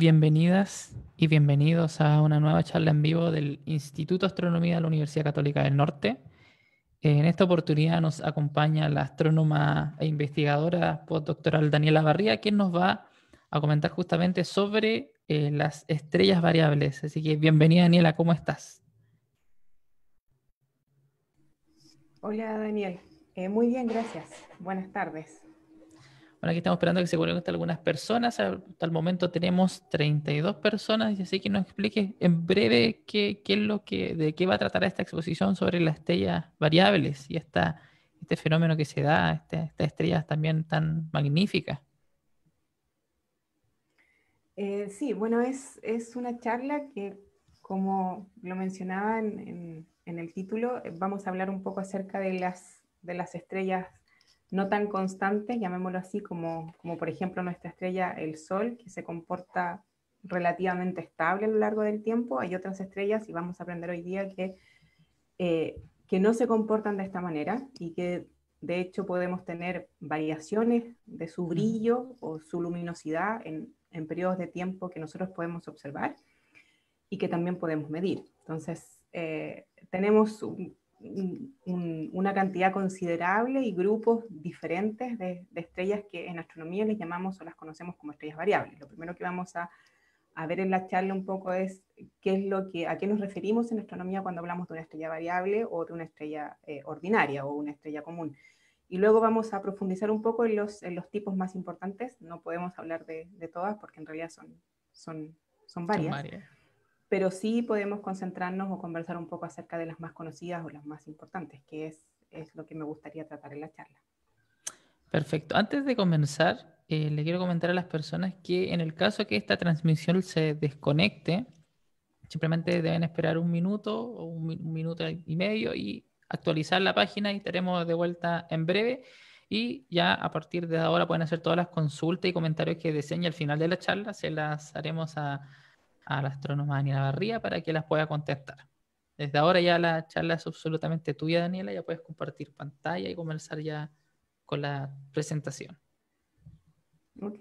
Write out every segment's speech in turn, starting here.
Bienvenidas y bienvenidos a una nueva charla en vivo del Instituto de Astronomía de la Universidad Católica del Norte. En esta oportunidad nos acompaña la astrónoma e investigadora postdoctoral Daniela Barría, quien nos va a comentar justamente sobre las estrellas variables. Así que bienvenida, Daniela, ¿cómo estás? Hola Daniel. Muy bien, gracias. Buenas tardes. Bueno, aquí estamos esperando que se conecten algunas personas. Hasta el momento tenemos 32 personas, y así que nos explique en breve qué es de qué va a tratar esta exposición sobre las estrellas variables y este fenómeno que se da, estas estrellas también tan magníficas. Sí, bueno, es una charla que, como lo mencionaba en el título, vamos a hablar un poco acerca de las estrellas no tan constantes, llamémoslo así, como por ejemplo nuestra estrella, el Sol, que se comporta relativamente estable a lo largo del tiempo. Hay otras estrellas, y vamos a aprender hoy día, que no se comportan de esta manera y que de hecho podemos tener variaciones de su Ujú. brillo o su luminosidad en periodos de tiempo que nosotros podemos observar y que también podemos medir. Entonces, tenemos una cantidad considerable y grupos diferentes de estrellas que en astronomía les llamamos o las conocemos como estrellas variables. Lo primero que vamos a ver en la charla un poco es a qué nos referimos en astronomía cuando hablamos de una estrella variable o de una estrella ordinaria o una estrella común. Y luego vamos a profundizar un poco en los tipos más importantes. No podemos hablar de todas porque en realidad son Son varias, varias. pero sí podemos concentrarnos o conversar un poco acerca de las más conocidas o las más importantes, que es lo que me gustaría tratar en la charla. Perfecto. Antes de comenzar, le quiero comentar a las personas que en el caso que esta transmisión se desconecte, simplemente deben esperar un minuto o un minuto y medio y actualizar la página y estaremos de vuelta en breve. Y ya a partir de ahora pueden hacer todas las consultas y comentarios que deseen, y al final de la charla se las haremos a la astrónoma Daniela Barría para que las pueda contestar. Desde ahora ya la charla es absolutamente tuya, Daniela, ya puedes compartir pantalla y comenzar ya con la presentación. Ok,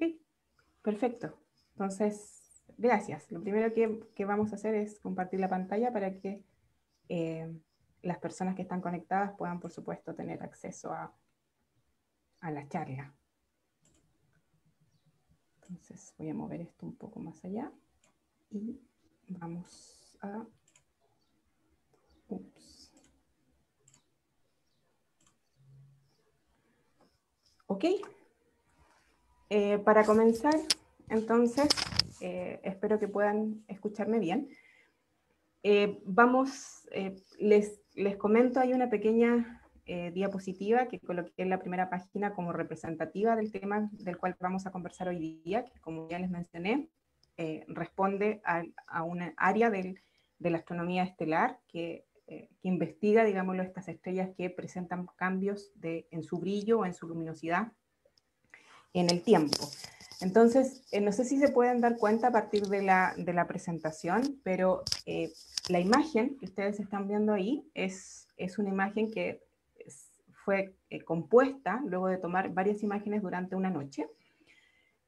perfecto. Entonces, gracias. Lo primero que vamos a hacer es compartir la pantalla para que eh, las personas que están conectadas puedan, por supuesto, tener acceso a la charla. Entonces voy a mover esto un poco más allá y vamos a... Ups. Ok, para comenzar, entonces, espero que puedan escucharme bien. Les comento, hay una pequeña diapositiva que coloqué en la primera página como representativa del tema del cual vamos a conversar hoy día, que como ya les mencioné, responde a una área de la astronomía estelar que investiga, digámoslo, estas estrellas que presentan cambios en su brillo o en su luminosidad en el tiempo. Entonces, no sé si se pueden dar cuenta a partir de la presentación, pero la imagen que ustedes están viendo ahí es una imagen que fue compuesta luego de tomar varias imágenes durante una noche,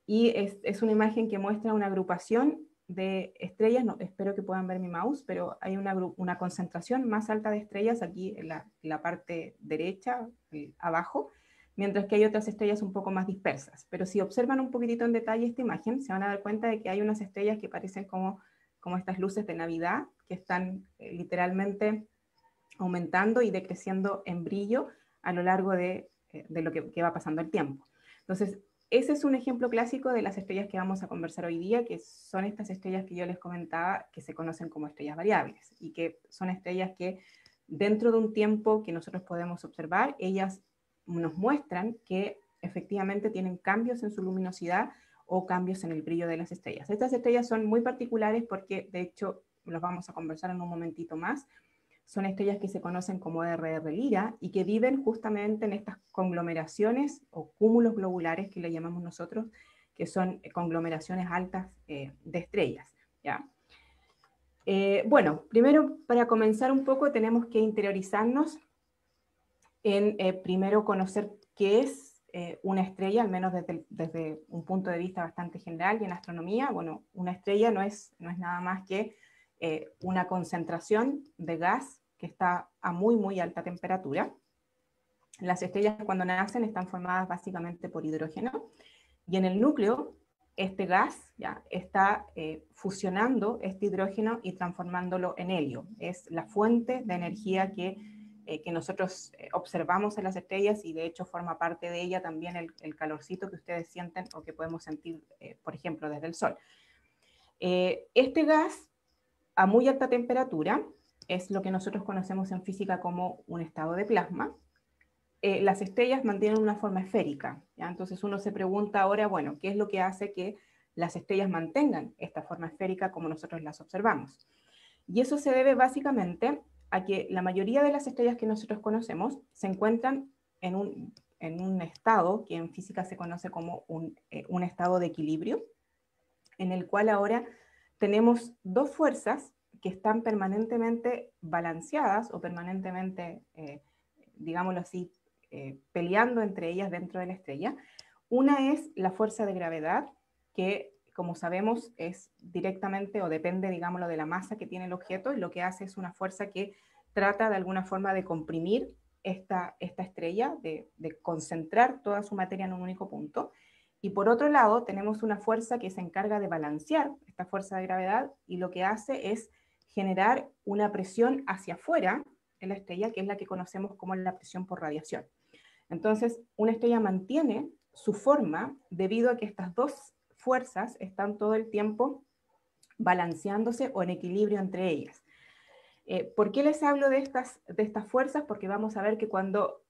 y es una imagen que muestra una agrupación de estrellas. No, espero que puedan ver mi mouse, pero hay una concentración más alta de estrellas aquí en la parte derecha, abajo, mientras que hay otras estrellas un poco más dispersas. Pero si observan un poquitito en detalle esta imagen, se van a dar cuenta de que hay unas estrellas que parecen como estas luces de Navidad, que están literalmente aumentando y decreciendo en brillo a lo largo de lo que va pasando el tiempo. Entonces, ese es un ejemplo clásico de las estrellas que vamos a conversar hoy día, que son estas estrellas que yo les comentaba, que se conocen como estrellas variables, y que son estrellas que dentro de un tiempo que nosotros podemos observar, ellas nos muestran que efectivamente tienen cambios en su luminosidad o cambios en el brillo de las estrellas. Estas estrellas son muy particulares porque, de hecho, los vamos a conversar en un momentito más. Son estrellas que se conocen como RR Lyra y que viven justamente en estas conglomeraciones o cúmulos globulares que le llamamos nosotros, que son conglomeraciones altas de estrellas, ¿ya? Bueno, primero, para comenzar un poco, tenemos que interiorizarnos en primero conocer qué es una estrella, al menos desde un punto de vista bastante general y en astronomía, bueno, una estrella no es nada más que una concentración de gas que está a muy, muy alta temperatura. Las estrellas cuando nacen están formadas básicamente por hidrógeno, y en el núcleo este gas ya está fusionando este hidrógeno y transformándolo en helio. Es la fuente de energía que nosotros observamos en las estrellas, y de hecho forma parte de ella también el calorcito que ustedes sienten o que podemos sentir, por ejemplo, desde el Sol. Este gas a muy alta temperatura es lo que nosotros conocemos en física como un estado de plasma. Las estrellas mantienen una forma esférica, ¿ya? Entonces uno se pregunta ahora, bueno, ¿qué es lo que hace que las estrellas mantengan esta forma esférica como nosotros las observamos? Y eso se debe básicamente a que la mayoría de las estrellas que nosotros conocemos se encuentran en un estado que en física se conoce como un estado de equilibrio, en el cual ahora tenemos dos fuerzas que están permanentemente balanceadas o permanentemente, digámoslo así, peleando entre ellas dentro de la estrella. Una es la fuerza de gravedad, que como sabemos es directamente o depende, digámoslo, de la masa que tiene el objeto, y lo que hace es una fuerza que trata de alguna forma de comprimir esta estrella, de concentrar toda su materia en un único punto. Y por otro lado tenemos una fuerza que se encarga de balancear esta fuerza de gravedad, y lo que hace es generar una presión hacia afuera en la estrella, que es la que conocemos como la presión por radiación. Entonces, una estrella mantiene su forma debido a que estas dos fuerzas están todo el tiempo balanceándose o en equilibrio entre ellas. ¿Por qué les hablo de estas fuerzas? Porque vamos a ver que cuando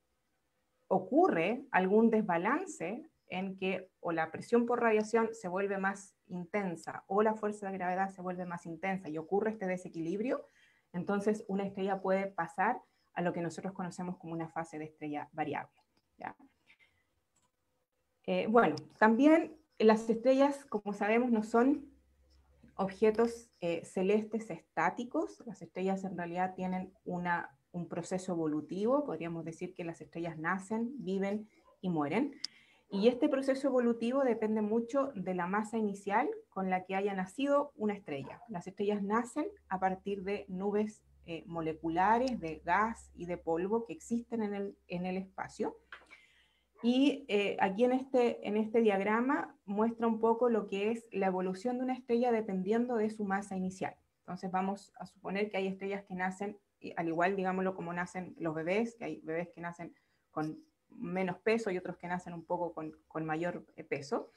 ocurre algún desbalance en que o la presión por radiación se vuelve más intensa o la fuerza de gravedad se vuelve más intensa y ocurre este desequilibrio, entonces una estrella puede pasar a lo que nosotros conocemos como una fase de estrella variable, ¿ya? Bueno, también las estrellas, como sabemos, no son objetos celestes estáticos. Las estrellas en realidad tienen un proceso evolutivo. Podríamos decir que las estrellas nacen, viven y mueren. Y este proceso evolutivo depende mucho de la masa inicial con la que haya nacido una estrella. Las estrellas nacen a partir de nubes moleculares de gas y de polvo que existen en el espacio. Y aquí en este diagrama muestra un poco lo que es la evolución de una estrella dependiendo de su masa inicial. Entonces vamos a suponer que hay estrellas que nacen, al igual, digámoslo, como nacen los bebés, que hay bebés que nacen con menos peso y otros que nacen un poco con mayor peso.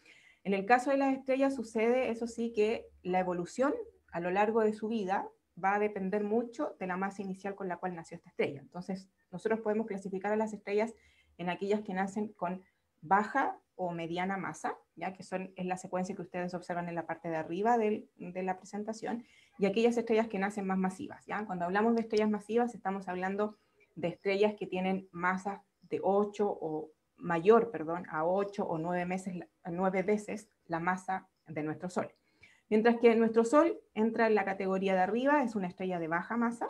En el caso de las estrellas sucede, eso sí, que la evolución a lo largo de su vida va a depender mucho de la masa inicial con la cual nació esta estrella. Entonces nosotros podemos clasificar a las estrellas en aquellas que nacen con baja o mediana masa, ya que es la secuencia que ustedes observan en la parte de arriba de la presentación, y aquellas estrellas que nacen más masivas. ¿Ya? Cuando hablamos de estrellas masivas estamos hablando de estrellas que tienen masas de 8 o mayor, perdón, a 8 o 9 veces la masa de nuestro Sol. Mientras que nuestro Sol entra en la categoría de arriba, es una estrella de baja masa,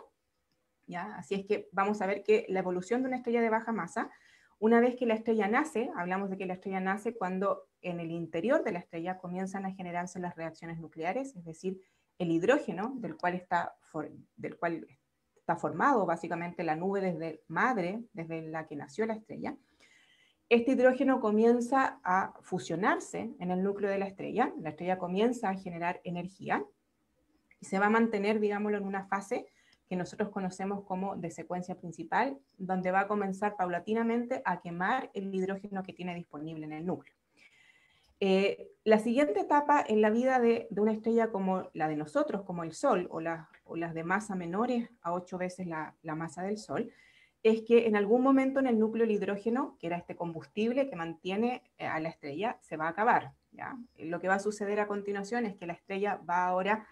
¿ya? Así es que vamos a ver que la evolución de una estrella de baja masa, una vez que la estrella nace, hablamos de que la estrella nace cuando en el interior de la estrella comienzan a generarse las reacciones nucleares, es decir, el hidrógeno del cual está formado básicamente la nube madre, desde la que nació la estrella. Este hidrógeno comienza a fusionarse en el núcleo de la estrella comienza a generar energía y se va a mantener, digámoslo, en una fase que nosotros conocemos como de secuencia principal, donde va a comenzar paulatinamente a quemar el hidrógeno que tiene disponible en el núcleo. La siguiente etapa en la vida de una estrella como la de nosotros, como el Sol, o las de masa menores a 8 veces la masa del Sol, es que en algún momento en el núcleo el hidrógeno, que era este combustible que mantiene a la estrella, se va a acabar, ¿ya? Lo que va a suceder a continuación es que la estrella va ahora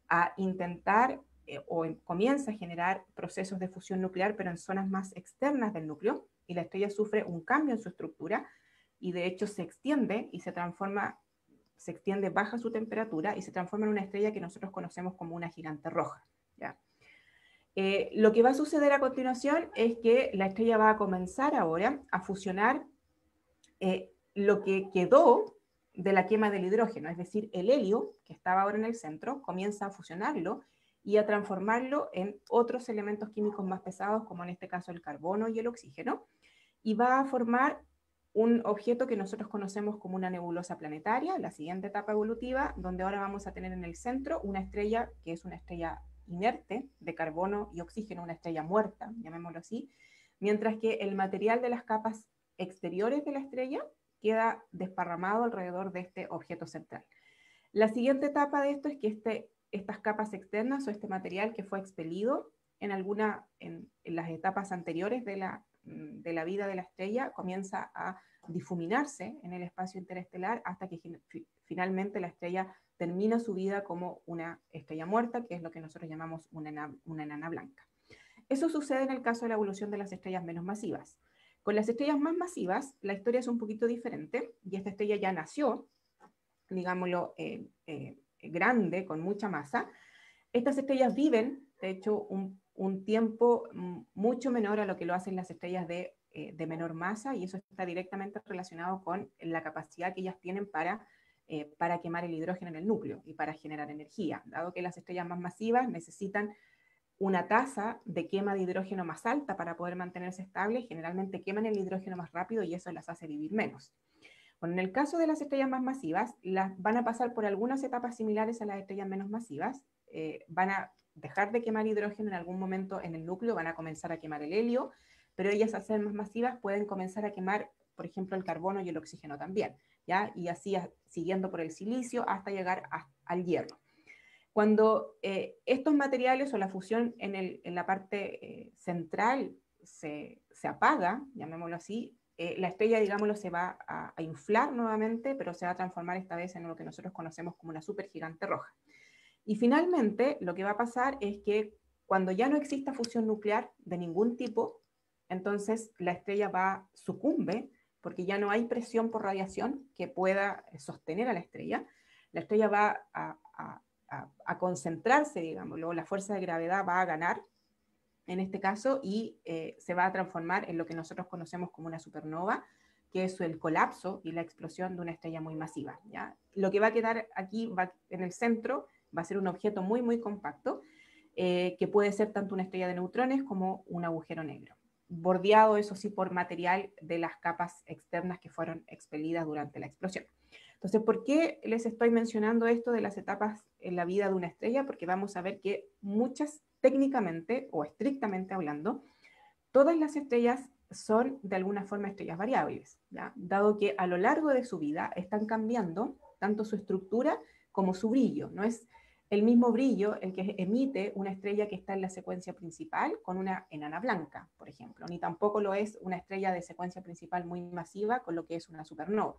a intentar o comienza a generar procesos de fusión nuclear, pero en zonas más externas del núcleo, y la estrella sufre un cambio en su estructura, y de hecho se extiende y baja su temperatura y se transforma en una estrella que nosotros conocemos como una gigante roja, ¿ya? Lo que va a suceder a continuación es que la estrella va a comenzar ahora a fusionar lo que quedó de la quema del hidrógeno, es decir, el helio, que estaba ahora en el centro, comienza a fusionarlo y a transformarlo en otros elementos químicos más pesados, como en este caso el carbono y el oxígeno, y va a formar un objeto que nosotros conocemos como una nebulosa planetaria, la siguiente etapa evolutiva, donde ahora vamos a tener en el centro una estrella que es una estrella inerte de carbono y oxígeno, una estrella muerta, llamémoslo así, mientras que el material de las capas exteriores de la estrella queda desparramado alrededor de este objeto central. La siguiente etapa de esto es que estas capas externas o este material que fue expelido en las etapas anteriores de la vida de la estrella comienza a difuminarse en el espacio interestelar hasta que finalmente la estrella termina su vida como una estrella muerta, que es lo que nosotros llamamos una enana blanca. Eso sucede en el caso de la evolución de las estrellas menos masivas. Con las estrellas más masivas, la historia es un poquito diferente, y esta estrella ya nació, digámoslo, grande, con mucha masa. Estas estrellas viven, de hecho, un tiempo mucho menor a lo que lo hacen las estrellas de menor masa, y eso está directamente relacionado con la capacidad que ellas tienen para quemar el hidrógeno en el núcleo y para generar energía, dado que las estrellas más masivas necesitan una tasa de quema de hidrógeno más alta para poder mantenerse estable, generalmente queman el hidrógeno más rápido y eso las hace vivir menos. Bueno, en el caso de las estrellas más masivas, van a pasar por algunas etapas similares a las estrellas menos masivas, van a dejar de quemar hidrógeno en algún momento en el núcleo, van a comenzar a quemar el helio, pero ellas al ser más masivas pueden comenzar a quemar, por ejemplo, el carbono y el oxígeno también, ¿ya? Y así siguiendo por el silicio hasta llegar al hierro. Cuando estos materiales o la fusión en la parte central se apaga, llamémoslo así, la estrella, digámoslo, se va a inflar nuevamente, pero se va a transformar esta vez en lo que nosotros conocemos como una supergigante roja. Y finalmente, lo que va a pasar es que cuando ya no exista fusión nuclear de ningún tipo, entonces la estrella sucumbe, porque ya no hay presión por radiación que pueda sostener a la estrella. La estrella va a concentrarse, digámoslo, la fuerza de gravedad va a ganar en este caso y se va a transformar en lo que nosotros conocemos como una supernova, que es el colapso y la explosión de una estrella muy masiva, ¿ya? Lo que va a quedar aquí en el centro va a ser un objeto muy, muy compacto, que puede ser tanto una estrella de neutrones como un agujero negro, bordeado, eso sí, por material de las capas externas que fueron expelidas durante la explosión. Entonces, ¿por qué les estoy mencionando esto de las etapas en la vida de una estrella? Porque vamos a ver que muchas, técnicamente o estrictamente hablando, todas las estrellas son de alguna forma estrellas variables, ¿ya? Dado que a lo largo de su vida están cambiando tanto su estructura como su brillo. No es el mismo brillo el que emite una estrella que está en la secuencia principal con una enana blanca, por ejemplo, ni tampoco lo es una estrella de secuencia principal muy masiva con lo que es una supernova.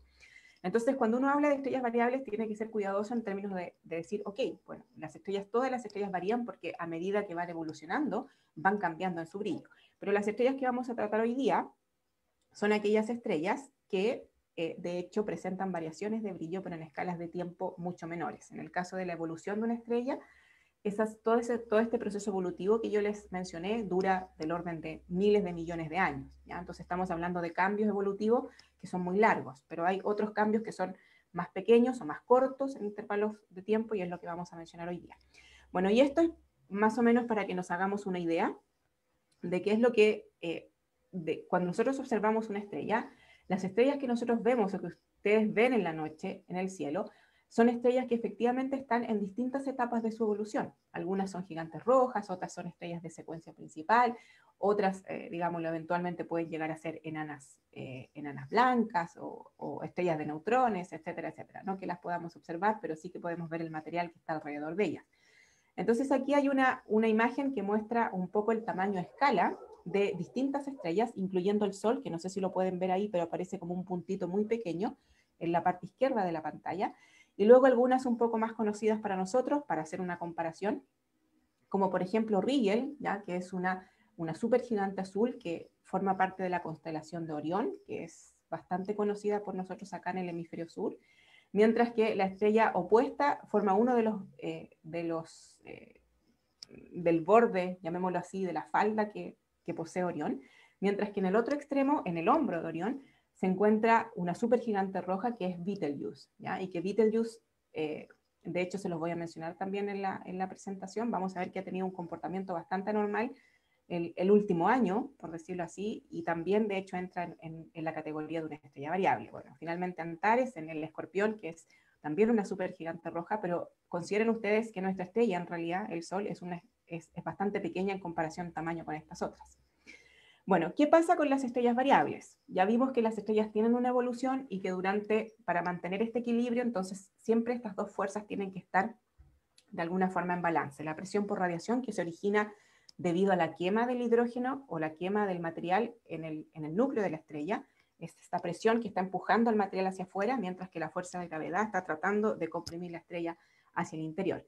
Entonces, cuando uno habla de estrellas variables, tiene que ser cuidadoso en términos de decir, ok, bueno, todas las estrellas varían porque a medida que van evolucionando, van cambiando en su brillo. Pero las estrellas que vamos a tratar hoy día son aquellas estrellas que, de hecho, presentan variaciones de brillo, pero en escalas de tiempo mucho menores. En el caso de la evolución de una estrella, todo este proceso evolutivo que yo les mencioné dura del orden de miles de millones de años, ¿ya? Entonces estamos hablando de cambios evolutivos que son muy largos, pero hay otros cambios que son más pequeños o más cortos en intervalos de tiempo, y es lo que vamos a mencionar hoy día. Bueno, y esto es más o menos para que nos hagamos una idea de qué es lo que, cuando nosotros observamos una estrella, las estrellas que nosotros vemos o que ustedes ven en la noche en el cielo, son estrellas que efectivamente están en distintas etapas de su evolución. Algunas son gigantes rojas, otras son estrellas de secuencia principal, otras, digámoslo, eventualmente pueden llegar a ser enanas blancas o estrellas de neutrones, etcétera, etcétera, no que las podamos observar, pero sí que podemos ver el material que está alrededor de ellas. Entonces aquí hay una imagen que muestra un poco el tamaño a escala de distintas estrellas, incluyendo el Sol, que no sé si lo pueden ver ahí, pero aparece como un puntito muy pequeño en la parte izquierda de la pantalla. Y luego algunas un poco más conocidas para nosotros, para hacer una comparación, como por ejemplo Rigel, ¿ya? Que es una supergigante azul que forma parte de la constelación de Orión, que es bastante conocida por nosotros acá en el hemisferio sur, mientras que la estrella opuesta forma uno del borde, llamémoslo así, de la falda que posee Orión, mientras que en el otro extremo, en el hombro de Orión, se encuentra una supergigante roja que es Betelgeuse, ¿ya? Y que Betelgeuse, de hecho se los voy a mencionar también en la presentación, vamos a ver que ha tenido un comportamiento bastante anormal el último año, por decirlo así, y también de hecho entra en la categoría de una estrella variable. Bueno, finalmente Antares en el Escorpión, que es también una supergigante roja, pero consideren ustedes que nuestra estrella, en realidad el Sol, es bastante pequeña en comparación en tamaño con estas otras. Bueno, ¿qué pasa con las estrellas variables? Ya vimos que las estrellas tienen una evolución y que para mantener este equilibrio, entonces siempre estas dos fuerzas tienen que estar de alguna forma en balance. La presión por radiación que se origina debido a la quema del hidrógeno o la quema del material en el núcleo de la estrella, es esta presión que está empujando al material hacia afuera, mientras que la fuerza de gravedad está tratando de comprimir la estrella hacia el interior.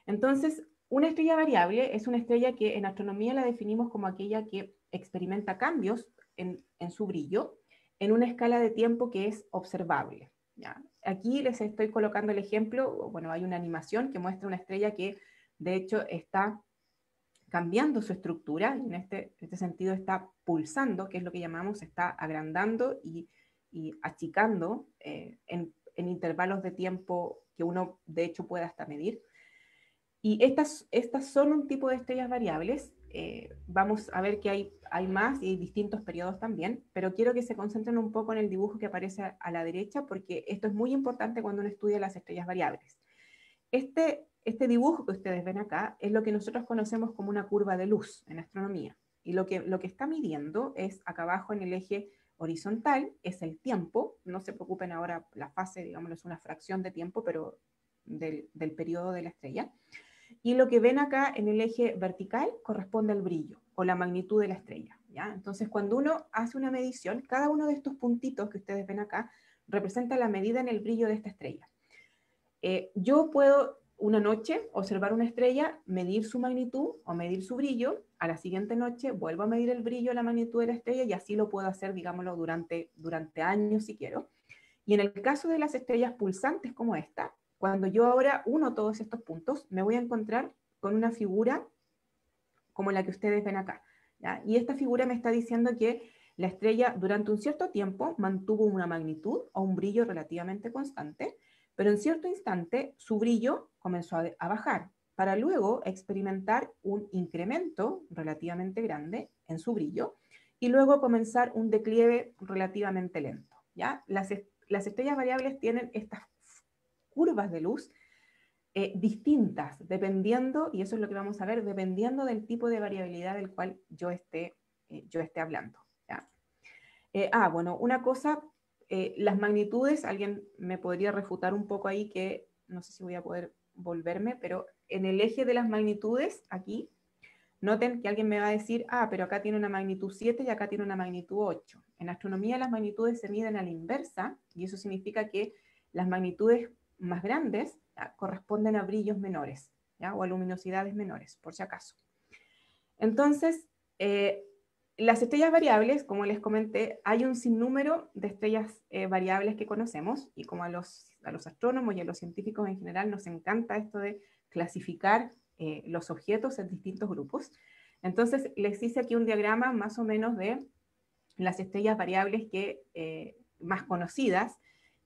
Entonces, una estrella variable es una estrella que en astronomía la definimos como aquella que experimenta cambios en su brillo en una escala de tiempo que es observable. ¿Ya? Aquí les estoy colocando el ejemplo, bueno, hay una animación que muestra una estrella que de hecho está cambiando su estructura, y en este sentido está pulsando, que es lo que llamamos, está agrandando y achicando en intervalos de tiempo que uno de hecho puede hasta medir. Y estas son un tipo de estrellas variables. Vamos a ver que hay más y hay distintos periodos también, pero quiero que se concentren un poco en el dibujo que aparece a la derecha, porque esto es muy importante cuando uno estudia las estrellas variables. Este dibujo que ustedes ven acá es lo que nosotros conocemos como una curva de luz en astronomía. Y lo que está midiendo es acá abajo en el eje horizontal, es el tiempo. No se preocupen ahora, la fase, digamos, es una fracción de tiempo, pero del periodo de la estrella. Y lo que ven acá en el eje vertical corresponde al brillo o la magnitud de la estrella, ¿ya? Entonces, cuando uno hace una medición, cada uno de estos puntitos que ustedes ven acá representa la medida en el brillo de esta estrella. Yo puedo una noche observar una estrella, medir su magnitud o medir su brillo, a la siguiente noche vuelvo a medir el brillo, la magnitud de la estrella, y así lo puedo hacer, digámoslo, durante años si quiero. Y en el caso de las estrellas pulsantes como esta, cuando yo ahora uno todos estos puntos, me voy a encontrar con una figura como la que ustedes ven acá, ¿ya? Y esta figura me está diciendo que la estrella durante un cierto tiempo mantuvo una magnitud o un brillo relativamente constante, pero en cierto instante su brillo comenzó a bajar, para luego experimentar un incremento relativamente grande en su brillo y luego comenzar un declive relativamente lento, ¿ya? Las estrellas variables tienen estas curvas de luz distintas, dependiendo, y eso es lo que vamos a ver, dependiendo del tipo de variabilidad del cual yo esté hablando, ¿ya? Bueno, una cosa, las magnitudes, alguien me podría refutar un poco ahí, que no sé si voy a poder volverme, pero en el eje de las magnitudes, aquí, noten que alguien me va a decir, pero acá tiene una magnitud 7 y acá tiene una magnitud 8. En astronomía las magnitudes se miden a la inversa, y eso significa que las magnitudes más grandes, ¿ya?, corresponden a brillos menores, ¿ya?, o a luminosidades menores, por si acaso. Entonces, las estrellas variables, como les comenté, hay un sinnúmero de estrellas variables que conocemos, y como a los astrónomos y a los científicos en general nos encanta esto de clasificar los objetos en distintos grupos. Entonces, les hice aquí un diagrama más o menos de las estrellas variables más conocidas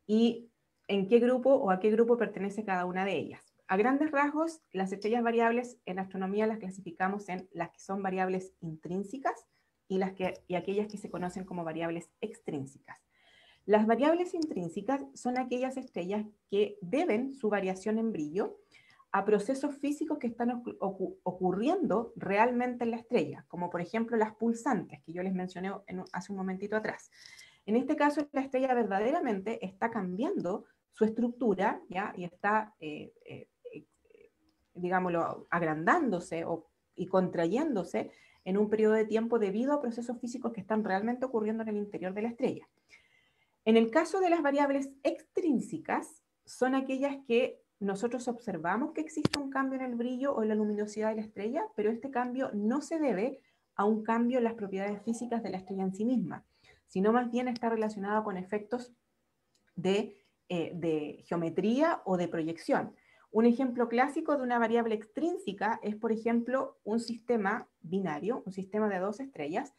y en qué grupo o a qué grupo pertenece cada una de ellas. A grandes rasgos, las estrellas variables en astronomía las clasificamos en las que son variables intrínsecas y aquellas que se conocen como variables extrínsecas. Las variables intrínsecas son aquellas estrellas que deben su variación en brillo a procesos físicos que están ocurriendo realmente en la estrella, como por ejemplo las pulsantes, que yo les mencioné hace un momentito atrás. En este caso, la estrella verdaderamente está cambiando su estructura, ¿ya?, y está, digámoslo, agrandándose y contrayéndose en un periodo de tiempo debido a procesos físicos que están realmente ocurriendo en el interior de la estrella. En el caso de las variables extrínsecas, son aquellas que nosotros observamos que existe un cambio en el brillo o en la luminosidad de la estrella, pero este cambio no se debe a un cambio en las propiedades físicas de la estrella en sí misma, sino más bien está relacionado con efectos de geometría o de proyección. Un ejemplo clásico de una variable extrínseca es, por ejemplo, un sistema binario, un sistema de dos estrellas,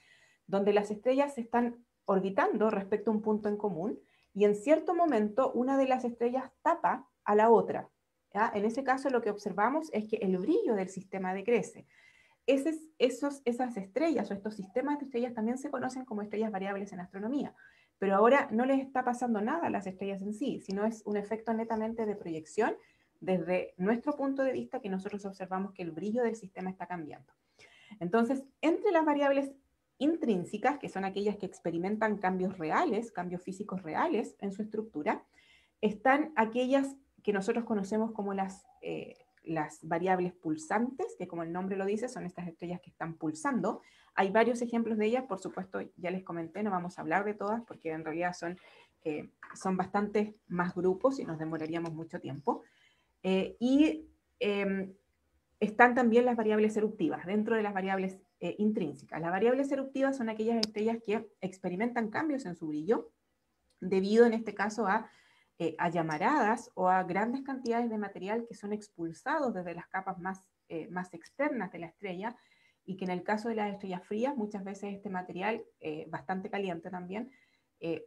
donde las estrellas están orbitando respecto a un punto en común, y en cierto momento una de las estrellas tapa a la otra. ¿Ya? En ese caso lo que observamos es que el brillo del sistema decrece. Esas estrellas o estos sistemas de estrellas también se conocen como estrellas variables en astronomía, pero ahora no les está pasando nada a las estrellas en sí, sino es un efecto netamente de proyección desde nuestro punto de vista, que nosotros observamos que el brillo del sistema está cambiando. Entonces, entre las variables intrínsecas, que son aquellas que experimentan cambios reales, cambios físicos reales en su estructura, están aquellas que nosotros conocemos como las variables pulsantes, que como el nombre lo dice, son estas estrellas que están pulsando. Hay varios ejemplos de ellas, por supuesto, ya les comenté, no vamos a hablar de todas, porque en realidad son bastantes más grupos y nos demoraríamos mucho tiempo. Están también las variables eruptivas, dentro de las variables intrínsecas. Las variables eruptivas son aquellas estrellas que experimentan cambios en su brillo, debido en este caso a llamaradas o a grandes cantidades de material que son expulsados desde las capas más externas de la estrella, y que en el caso de las estrellas frías, muchas veces este material, bastante caliente también,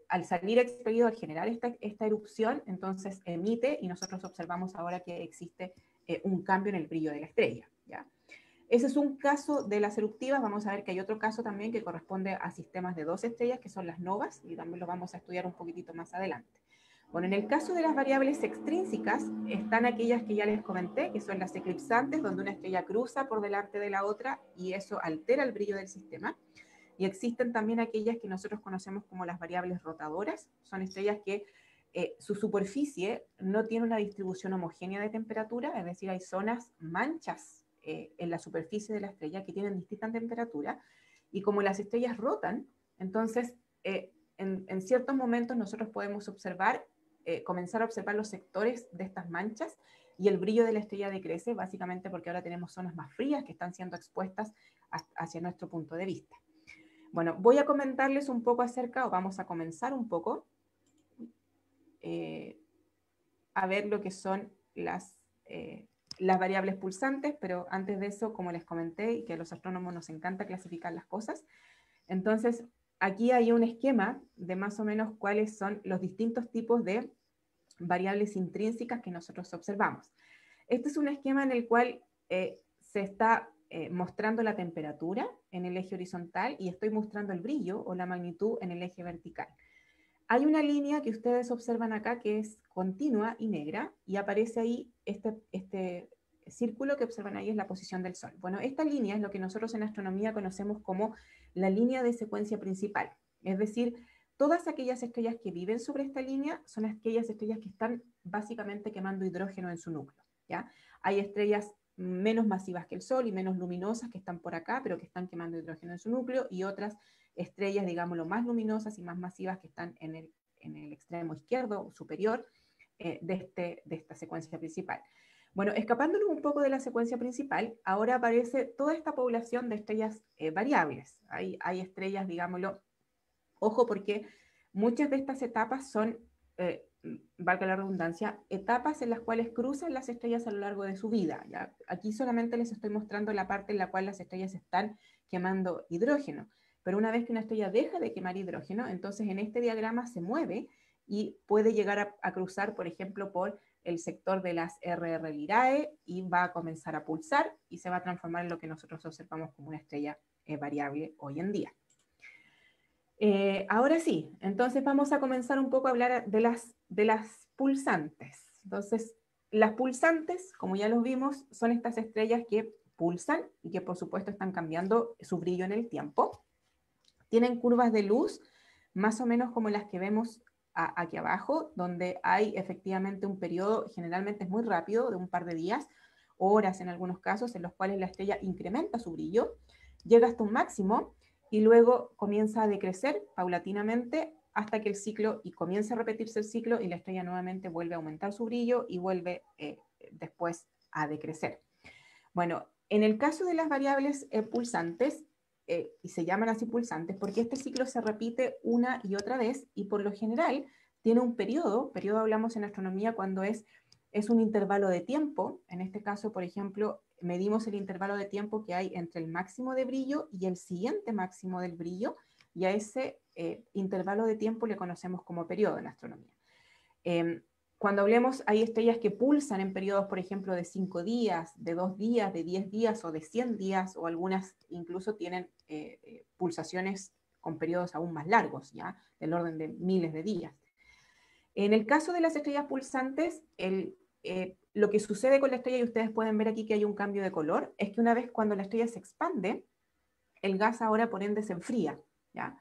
al salir expelido, al generar esta erupción, entonces emite, y nosotros observamos ahora que existe un cambio en el brillo de la estrella, ¿ya? Ese es un caso de las eruptivas. Vamos a ver que hay otro caso también que corresponde a sistemas de 2 estrellas, que son las novas, y también lo vamos a estudiar un poquitito más adelante. Bueno, en el caso de las variables extrínsecas, están aquellas que ya les comenté, que son las eclipsantes, donde una estrella cruza por delante de la otra, y eso altera el brillo del sistema. Y existen también aquellas que nosotros conocemos como las variables rotadoras. Son estrellas que su superficie no tiene una distribución homogénea de temperatura, es decir, hay zonas, manchas en la superficie de la estrella que tienen distinta temperatura, y como las estrellas rotan, entonces en ciertos momentos nosotros podemos comenzar a observar los sectores de estas manchas, y el brillo de la estrella decrece, básicamente porque ahora tenemos zonas más frías que están siendo expuestas hacia nuestro punto de vista. Bueno, voy a comentarles un poco acerca, o vamos a comenzar un poco a ver lo que son las variables pulsantes, pero antes de eso, como les comenté, y que a los astrónomos nos encanta clasificar las cosas, entonces aquí hay un esquema de más o menos cuáles son los distintos tipos de variables intrínsecas que nosotros observamos. Este es un esquema en el cual se está mostrando la temperatura en el eje horizontal, y estoy mostrando el brillo o la magnitud en el eje vertical. Hay una línea que ustedes observan acá que es continua y negra, y aparece ahí este círculo que observan ahí, es la posición del Sol. Bueno, esta línea es lo que nosotros en astronomía conocemos como la línea de secuencia principal. Es decir, todas aquellas estrellas que viven sobre esta línea son aquellas estrellas que están básicamente quemando hidrógeno en su núcleo, ¿ya? Hay estrellas menos masivas que el Sol y menos luminosas que están por acá, pero que están quemando hidrógeno en su núcleo, y otras estrellas, digámoslo, más luminosas y más masivas que están en el extremo izquierdo superior de esta secuencia principal. Bueno, escapándonos un poco de la secuencia principal, ahora aparece toda esta población de estrellas variables. Hay estrellas, digámoslo, ojo, porque muchas de estas etapas son, valga la redundancia, etapas en las cuales cruzan las estrellas a lo largo de su vida, ¿ya? Aquí solamente les estoy mostrando la parte en la cual las estrellas están quemando hidrógeno, pero una vez que una estrella deja de quemar hidrógeno, entonces en este diagrama se mueve y puede llegar a cruzar, por ejemplo, por el sector de las RR Lyrae, y va a comenzar a pulsar y se va a transformar en lo que nosotros observamos como una estrella variable hoy en día. Ahora sí, entonces vamos a comenzar un poco a hablar de las pulsantes. Entonces, las pulsantes, como ya los vimos, son estas estrellas que pulsan y que por supuesto están cambiando su brillo en el tiempo. Tienen curvas de luz más o menos como las que vemos aquí abajo, donde hay efectivamente un periodo, generalmente es muy rápido, de un par de días, horas en algunos casos, en los cuales la estrella incrementa su brillo, llega hasta un máximo, y luego comienza a decrecer paulatinamente hasta que el ciclo, y comienza a repetirse el ciclo, y la estrella nuevamente vuelve a aumentar su brillo y vuelve después a decrecer. Bueno, en el caso de las variables pulsantes, y se llaman así pulsantes porque este ciclo se repite una y otra vez, y por lo general tiene un periodo hablamos en astronomía cuando es un intervalo de tiempo. En este caso, por ejemplo, medimos el intervalo de tiempo que hay entre el máximo de brillo y el siguiente máximo del brillo, y a ese intervalo de tiempo le conocemos como periodo en astronomía. Cuando hablemos, hay estrellas que pulsan en periodos, por ejemplo, de 5 días, de 2 días, de 10 días o de 100 días, o algunas incluso tienen pulsaciones con periodos aún más largos, ¿ya? Del orden de miles de días. En el caso de las estrellas pulsantes, lo que sucede con la estrella, y ustedes pueden ver aquí que hay un cambio de color, es que una vez cuando la estrella se expande, el gas ahora por ende se enfría, ¿ya?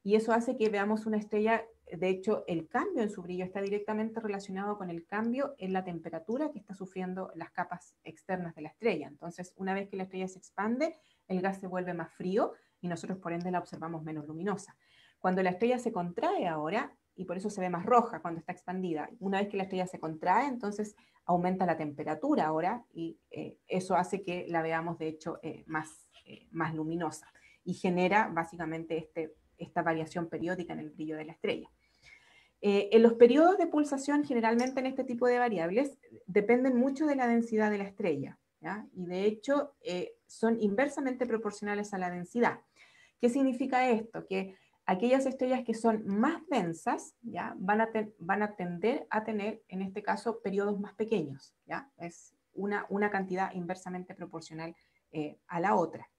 Y eso hace que veamos una estrella, de hecho, el cambio en su brillo está directamente relacionado con el cambio en la temperatura que está sufriendo las capas externas de la estrella. Entonces, una vez que la estrella se expande, el gas se vuelve más frío y nosotros por ende la observamos menos luminosa. Cuando la estrella se contrae ahora, y por eso se ve más roja cuando está expandida, una vez que la estrella se contrae, entonces aumenta la temperatura ahora y eso hace que la veamos de hecho más luminosa y genera básicamente esta variación periódica en el brillo de la estrella. En los periodos de pulsación, generalmente en este tipo de variables, dependen mucho de la densidad de la estrella, ¿ya? Y de hecho son inversamente proporcionales a la densidad. ¿Qué significa esto? Que aquellas estrellas que son más densas, ¿ya? Van a tender a tener, en este caso, periodos más pequeños, ¿ya? Es una cantidad inversamente proporcional a la otra.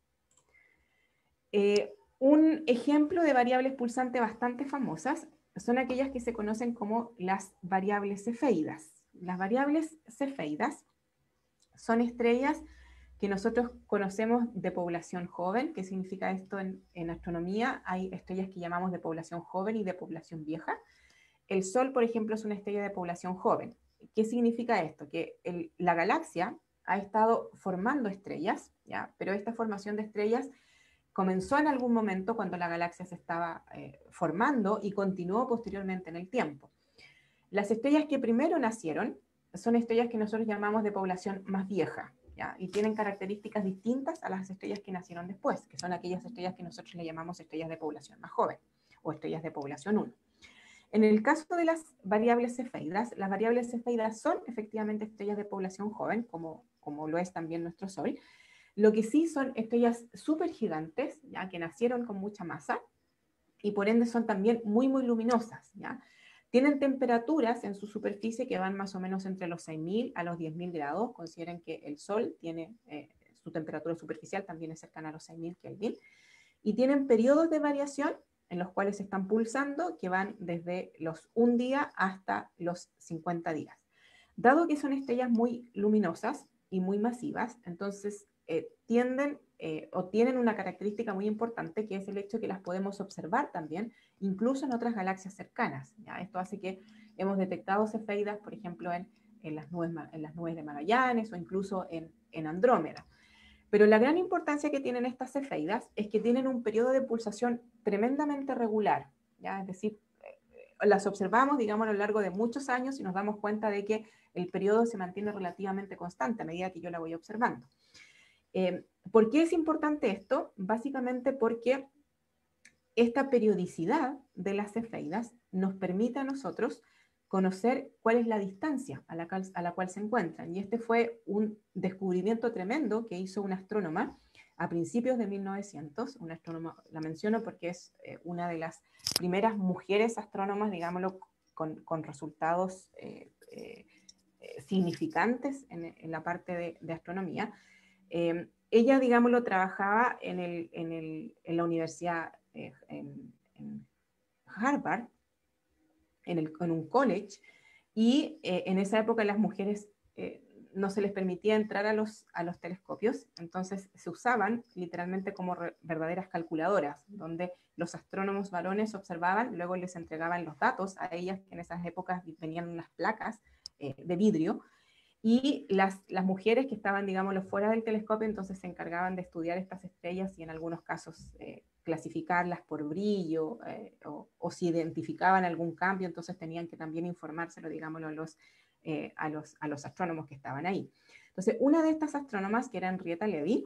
Un ejemplo de variables pulsantes bastante famosas son aquellas que se conocen como las variables cefeidas. Las variables cefeidas son estrellas que nosotros conocemos de población joven. ¿Qué significa esto en astronomía? Hay estrellas que llamamos de población joven y de población vieja. El Sol, por ejemplo, es una estrella de población joven. ¿Qué significa esto? Que la galaxia ha estado formando estrellas, ¿ya? Pero esta formación de estrellas comenzó en algún momento cuando la galaxia se estaba formando y continuó posteriormente en el tiempo. Las estrellas que primero nacieron son estrellas que nosotros llamamos de población más vieja, ¿ya? Y tienen características distintas a las estrellas que nacieron después, que son aquellas estrellas que nosotros le llamamos estrellas de población más joven o estrellas de población 1. En el caso de las variables cefeidas, las variables cefeidas son efectivamente estrellas de población joven, como lo es también nuestro Sol. Lo que sí son estrellas supergigantes, ya que nacieron con mucha masa y por ende son también muy, muy luminosas, ¿ya? Tienen temperaturas en su superficie que van más o menos entre los 6.000 a los 10.000 grados. Consideren que el Sol tiene su temperatura superficial también es cercana a los 6.000 Kelvin. Y tienen periodos de variación en los cuales están pulsando que van desde los 1 día hasta los 50 días. Dado que son estrellas muy luminosas y muy masivas, entonces tienen una característica muy importante, que es el hecho que las podemos observar también, incluso en otras galaxias cercanas, ¿ya? Esto hace que hemos detectado cefeidas, por ejemplo, en las nubes de Magallanes o incluso en Andrómeda. Pero la gran importancia que tienen estas cefeidas es que tienen un periodo de pulsación tremendamente regular, ¿ya? Es decir, las observamos, digamos, a lo largo de muchos años y nos damos cuenta de que el periodo se mantiene relativamente constante a medida que yo la voy observando. ¿Por qué es importante esto? Básicamente porque esta periodicidad de las cefeidas nos permite a nosotros conocer cuál es la distancia a la cual se encuentran. Y este fue un descubrimiento tremendo que hizo una astrónoma a principios de 1900. Una astrónoma, la menciono porque es una de las primeras mujeres astrónomas, digámoslo, con resultados significantes en la parte de astronomía. Ella, digámoslo, trabajaba en la universidad en Harvard, en un college, y en esa época las mujeres no se les permitía entrar a los telescopios, entonces se usaban literalmente como verdaderas calculadoras, donde los astrónomos varones observaban, luego les entregaban los datos a ellas, que en esas épocas venían unas placas de vidrio, y las mujeres que estaban, digámoslo, fuera del telescopio, entonces se encargaban de estudiar estas estrellas y en algunos casos clasificarlas por brillo, o si identificaban algún cambio, entonces tenían que también informárselo, digámoslo, a los astrónomos que estaban ahí. Entonces, una de estas astrónomas, que era Henrietta Levy,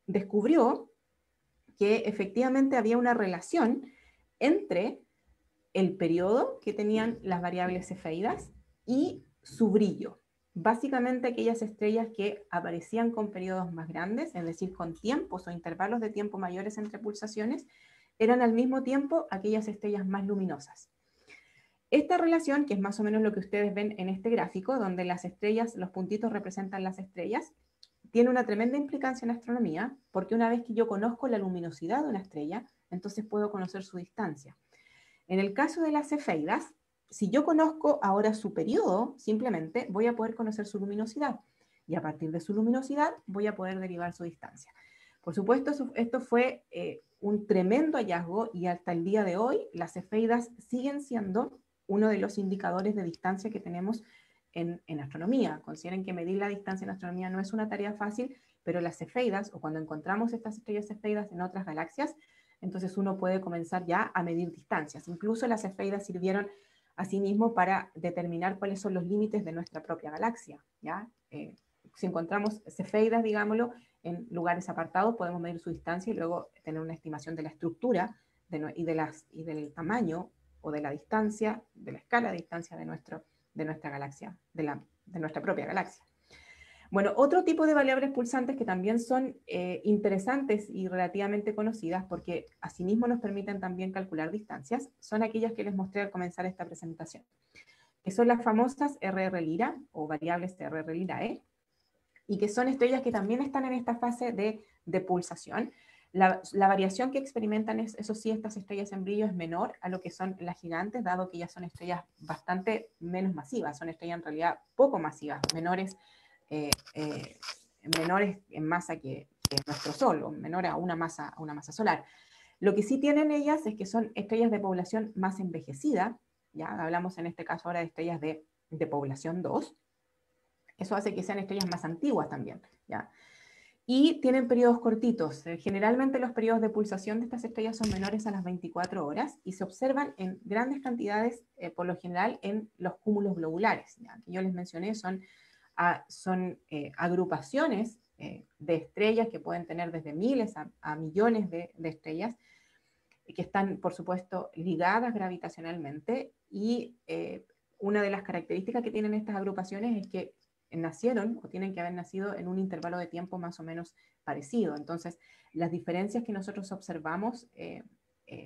descubrió que efectivamente había una relación entre el periodo que tenían las variables cefeidas y su brillo. Básicamente aquellas estrellas que aparecían con periodos más grandes, es decir, con tiempos o intervalos de tiempo mayores entre pulsaciones, eran al mismo tiempo aquellas estrellas más luminosas. Esta relación, que es más o menos lo que ustedes ven en este gráfico, donde las estrellas, los puntitos representan las estrellas, tiene una tremenda implicancia en astronomía, porque una vez que yo conozco la luminosidad de una estrella, entonces puedo conocer su distancia. En el caso de las cefeidas, si yo conozco ahora su periodo, simplemente voy a poder conocer su luminosidad. Y a partir de su luminosidad voy a poder derivar su distancia. Por supuesto, esto fue un tremendo hallazgo y hasta el día de hoy las cefeidas siguen siendo uno de los indicadores de distancia que tenemos en astronomía. Consideren que medir la distancia en astronomía no es una tarea fácil, pero las cefeidas, o cuando encontramos estas estrellas cefeidas en otras galaxias, entonces uno puede comenzar ya a medir distancias. Incluso las cefeidas sirvieron asimismo para determinar cuáles son los límites de nuestra propia galaxia, ¿ya? Si encontramos cefeidas, digámoslo, en lugares apartados, podemos medir su distancia y luego tener una estimación de la estructura y del tamaño o de la distancia, de la escala de distancia de nuestra galaxia, de nuestra propia galaxia. Bueno, otro tipo de variables pulsantes que también son interesantes y relativamente conocidas, porque asimismo nos permiten también calcular distancias, son aquellas que les mostré al comenzar esta presentación, que son las famosas RR Lira o variables RR Lirae, y que son estrellas que también están en esta fase de pulsación. La variación que experimentan, eso sí, estas estrellas en brillo es menor a lo que son las gigantes, dado que ya son estrellas bastante menos masivas, son estrellas en realidad poco masivas, menores en masa que nuestro Sol, o menor a una masa solar. Lo que sí tienen ellas es que son estrellas de población más envejecida, ya hablamos en este caso ahora de estrellas de población 2, eso hace que sean estrellas más antiguas también, ¿ya? Y tienen periodos cortitos. Generalmente los periodos de pulsación de estas estrellas son menores a las 24 horas y se observan en grandes cantidades, por lo general, en los cúmulos globulares, ¿ya? Que yo les mencioné, son agrupaciones de estrellas que pueden tener desde miles a millones de estrellas, que están, por supuesto, ligadas gravitacionalmente, y una de las características que tienen estas agrupaciones es que nacieron o tienen que haber nacido en un intervalo de tiempo más o menos parecido. Entonces, las diferencias que nosotros observamos,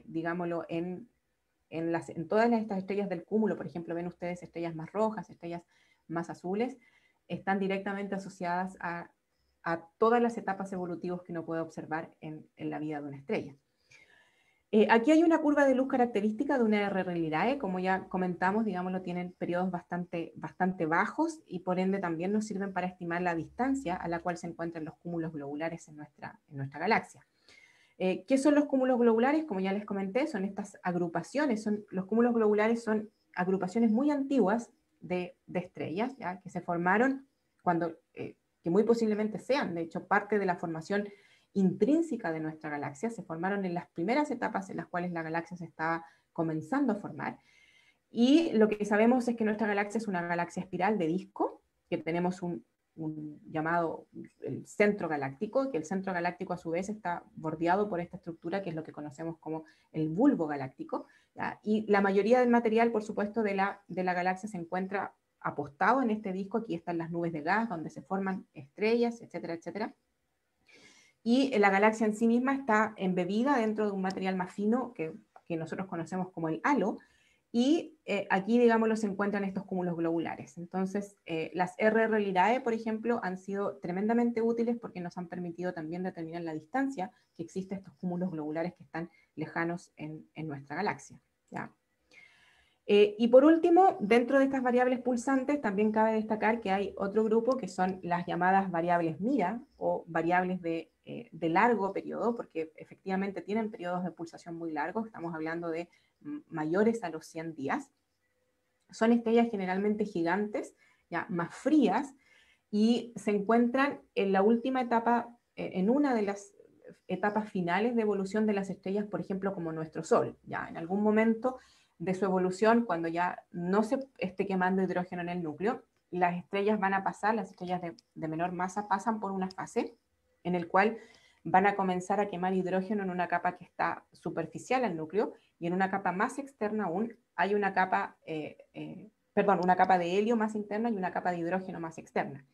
digámoslo, en todas estas estrellas del cúmulo, por ejemplo, ven ustedes estrellas más rojas, estrellas más azules, están directamente asociadas a todas las etapas evolutivas que uno puede observar en la vida de una estrella. Aquí hay una curva de luz característica de una RR Lirae, como ya comentamos, digámoslo, tienen periodos bastante bajos y por ende también nos sirven para estimar la distancia a la cual se encuentran los cúmulos globulares en nuestra galaxia. ¿Qué son los cúmulos globulares? Como ya les comenté, son estas agrupaciones, los cúmulos globulares son agrupaciones muy antiguas de estrellas, ¿ya? Que se formaron que muy posiblemente sean, de hecho, parte de la formación intrínseca de nuestra galaxia, se formaron en las primeras etapas en las cuales la galaxia se estaba comenzando a formar. Y lo que sabemos es que nuestra galaxia es una galaxia espiral de disco, que tenemos un llamado el centro galáctico, que el centro galáctico a su vez está bordeado por esta estructura que es lo que conocemos como el bulbo galáctico, ¿ya? Y la mayoría del material, por supuesto, de la galaxia se encuentra apostado en este disco. Aquí están las nubes de gas donde se forman estrellas, etcétera, etcétera. Y la galaxia en sí misma está embebida dentro de un material más fino que nosotros conocemos como el halo, y aquí, digámoslo, se encuentran estos cúmulos globulares. Entonces, las RR Lirae, por ejemplo, han sido tremendamente útiles porque nos han permitido también determinar la distancia que existe a estos cúmulos globulares que están lejanos en nuestra galaxia, ¿ya? Y por último, dentro de estas variables pulsantes, también cabe destacar que hay otro grupo que son las llamadas variables Mira, o variables de largo periodo, porque efectivamente tienen periodos de pulsación muy largos, estamos hablando de mayores a los 100 días. Son estrellas generalmente gigantes, ya más frías, y se encuentran en la última etapa, en una de las etapas finales de evolución de las estrellas, por ejemplo, como nuestro Sol. Ya en algún momento de su evolución, cuando ya no se esté quemando hidrógeno en el núcleo, las estrellas van a pasar, las estrellas de menor masa pasan por una fase en el cual van a comenzar a quemar hidrógeno en una capa que está superficial al núcleo, y en una capa más externa aún hay una capa, una capa de helio más interna y una capa de hidrógeno más externa.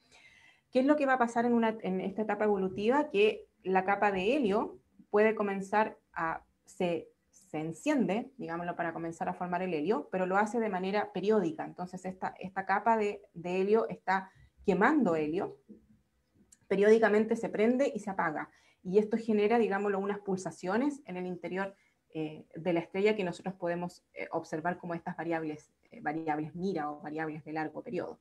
¿Qué es lo que va a pasar en esta etapa evolutiva? Que la capa de helio puede comenzar a se enciende, digámoslo, para comenzar a formar el helio, pero lo hace de manera periódica. Entonces esta capa de helio está quemando helio, periódicamente se prende y se apaga. Y esto genera, digámoslo, unas pulsaciones en el interior de la estrella que nosotros podemos observar como estas variables Mira o variables de largo periodo.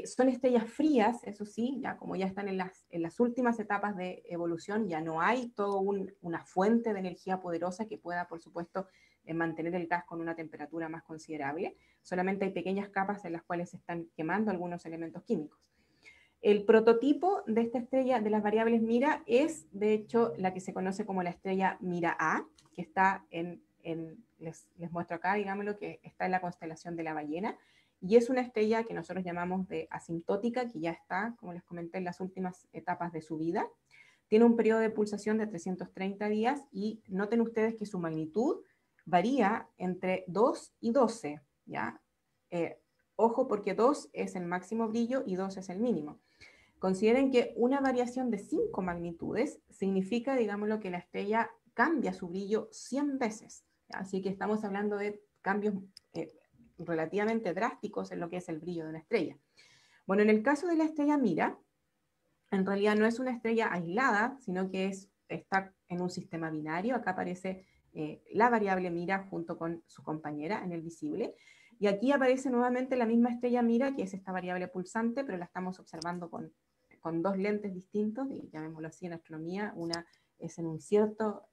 Son estrellas frías, eso sí, ya como ya están en las últimas etapas de evolución, ya no hay toda una fuente de energía poderosa que pueda, por supuesto, mantener el gas con una temperatura más considerable. Solamente hay pequeñas capas en las cuales se están quemando algunos elementos químicos. El prototipo de esta estrella de las variables Mira es, de hecho, la que se conoce como la estrella Mira A, que está les muestro acá, digámoslo, que está en la constelación de la ballena, y es una estrella que nosotros llamamos de asintótica, que ya está, como les comenté, en las últimas etapas de su vida. Tiene un periodo de pulsación de 330 días, y noten ustedes que su magnitud varía entre 2 y 12, ¿ya? Ojo, porque 2 es el máximo brillo y 2 es el mínimo. Consideren que una variación de 5 magnitudes significa, digámoslo, que la estrella cambia su brillo 100 veces. ¿Ya? Así que estamos hablando de cambios relativamente drásticos en lo que es el brillo de una estrella. Bueno, en el caso de la estrella Mira, en realidad no es una estrella aislada, sino que está en un sistema binario. Acá aparece la variable Mira junto con su compañera en el visible. Y aquí aparece nuevamente la misma estrella Mira, que es esta variable pulsante, pero la estamos observando con dos lentes distintos, y llamémoslo así en astronomía. Una es en un cierto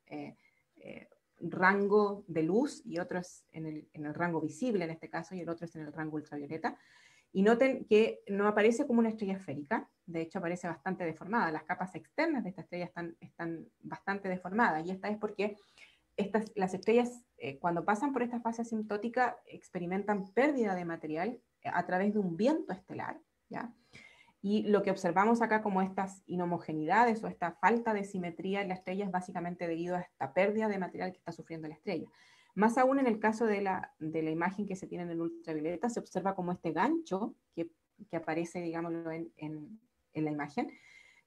rango de luz, y otro es en el rango visible en este caso, y el otro es en el rango ultravioleta. Y noten que no aparece como una estrella esférica, de hecho aparece bastante deformada. Las capas externas de esta estrella están bastante deformadas, y esta es porque las estrellas, cuando pasan por esta fase asintótica, experimentan pérdida de material a través de un viento estelar, ¿ya? Y lo que observamos acá como estas inhomogeneidades o esta falta de simetría en la estrella es básicamente debido a esta pérdida de material que está sufriendo la estrella. Más aún en el caso de la imagen que se tiene en el ultravioleta, se observa como este gancho que aparece, digámoslo, en la imagen,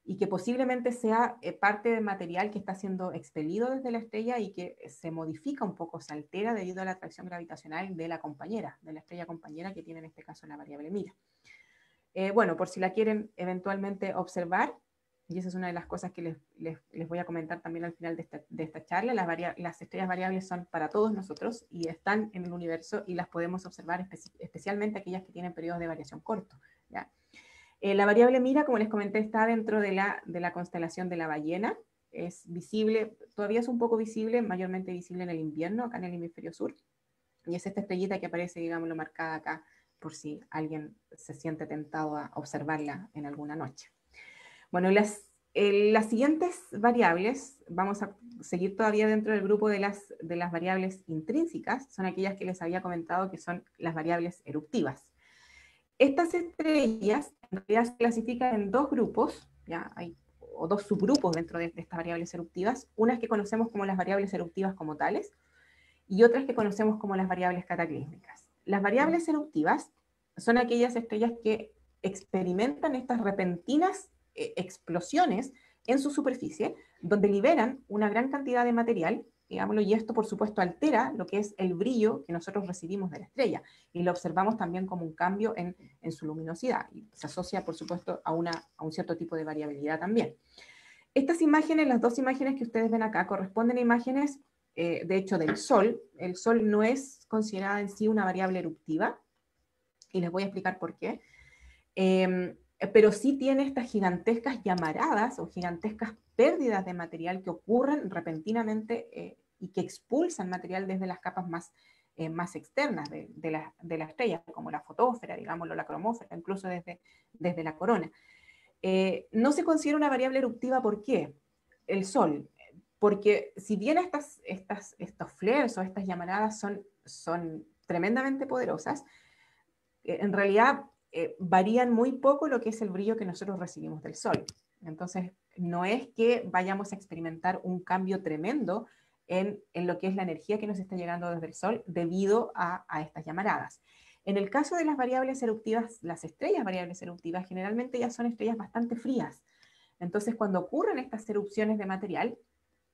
y que posiblemente sea parte del material que está siendo expelido desde la estrella y que se modifica un poco, se altera debido a la atracción gravitacional de la compañera, de la estrella compañera que tiene en este caso la variable Mira. Bueno, por si la quieren eventualmente observar, y esa es una de las cosas que les voy a comentar también al final de esta charla, las estrellas variables son para todos nosotros y están en el universo, y las podemos observar especialmente aquellas que tienen periodos de variación cortos, ¿ya? La variable Mira, como les comenté, está dentro de la constelación de la ballena. Es visible, todavía es un poco visible, mayormente visible en el invierno, acá en el hemisferio sur, y es esta estrellita que aparece, digámoslo, marcada acá, por si alguien se siente tentado a observarla en alguna noche. Bueno, las siguientes variables, vamos a seguir todavía dentro del grupo de las variables intrínsecas, son aquellas que les había comentado que son las variables eruptivas. Estas estrellas en realidad se clasifican en dos grupos, ¿ya? O dos subgrupos dentro de estas variables eruptivas, unas que conocemos como las variables eruptivas como tales, y otras que conocemos como las variables cataclísmicas. Las variables eruptivas son aquellas estrellas que experimentan estas repentinas explosiones en su superficie, donde liberan una gran cantidad de material, digámoslo, y esto por supuesto altera lo que es el brillo que nosotros recibimos de la estrella, y lo observamos también como un cambio en su luminosidad, y se asocia por supuesto a un cierto tipo de variabilidad también. Estas imágenes, las dos imágenes que ustedes ven acá, corresponden a imágenes de hecho del Sol. El Sol no es considerada en sí una variable eruptiva, y les voy a explicar por qué, pero sí tiene estas gigantescas llamaradas o gigantescas pérdidas de material que ocurren repentinamente y que expulsan material desde las capas más externas de la estrella, como la fotósfera, digámoslo, la cromósfera, incluso desde la corona. No se considera una variable eruptiva, ¿por qué? El Sol. Porque si bien estos flares o estas llamaradas son tremendamente poderosas, en realidad varían muy poco lo que es el brillo que nosotros recibimos del Sol. Entonces, no es que vayamos a experimentar un cambio tremendo en lo que es la energía que nos está llegando desde el Sol debido a estas llamaradas. En el caso de las variables eruptivas, las estrellas variables eruptivas generalmente ya son estrellas bastante frías. Entonces, cuando ocurren estas erupciones de material,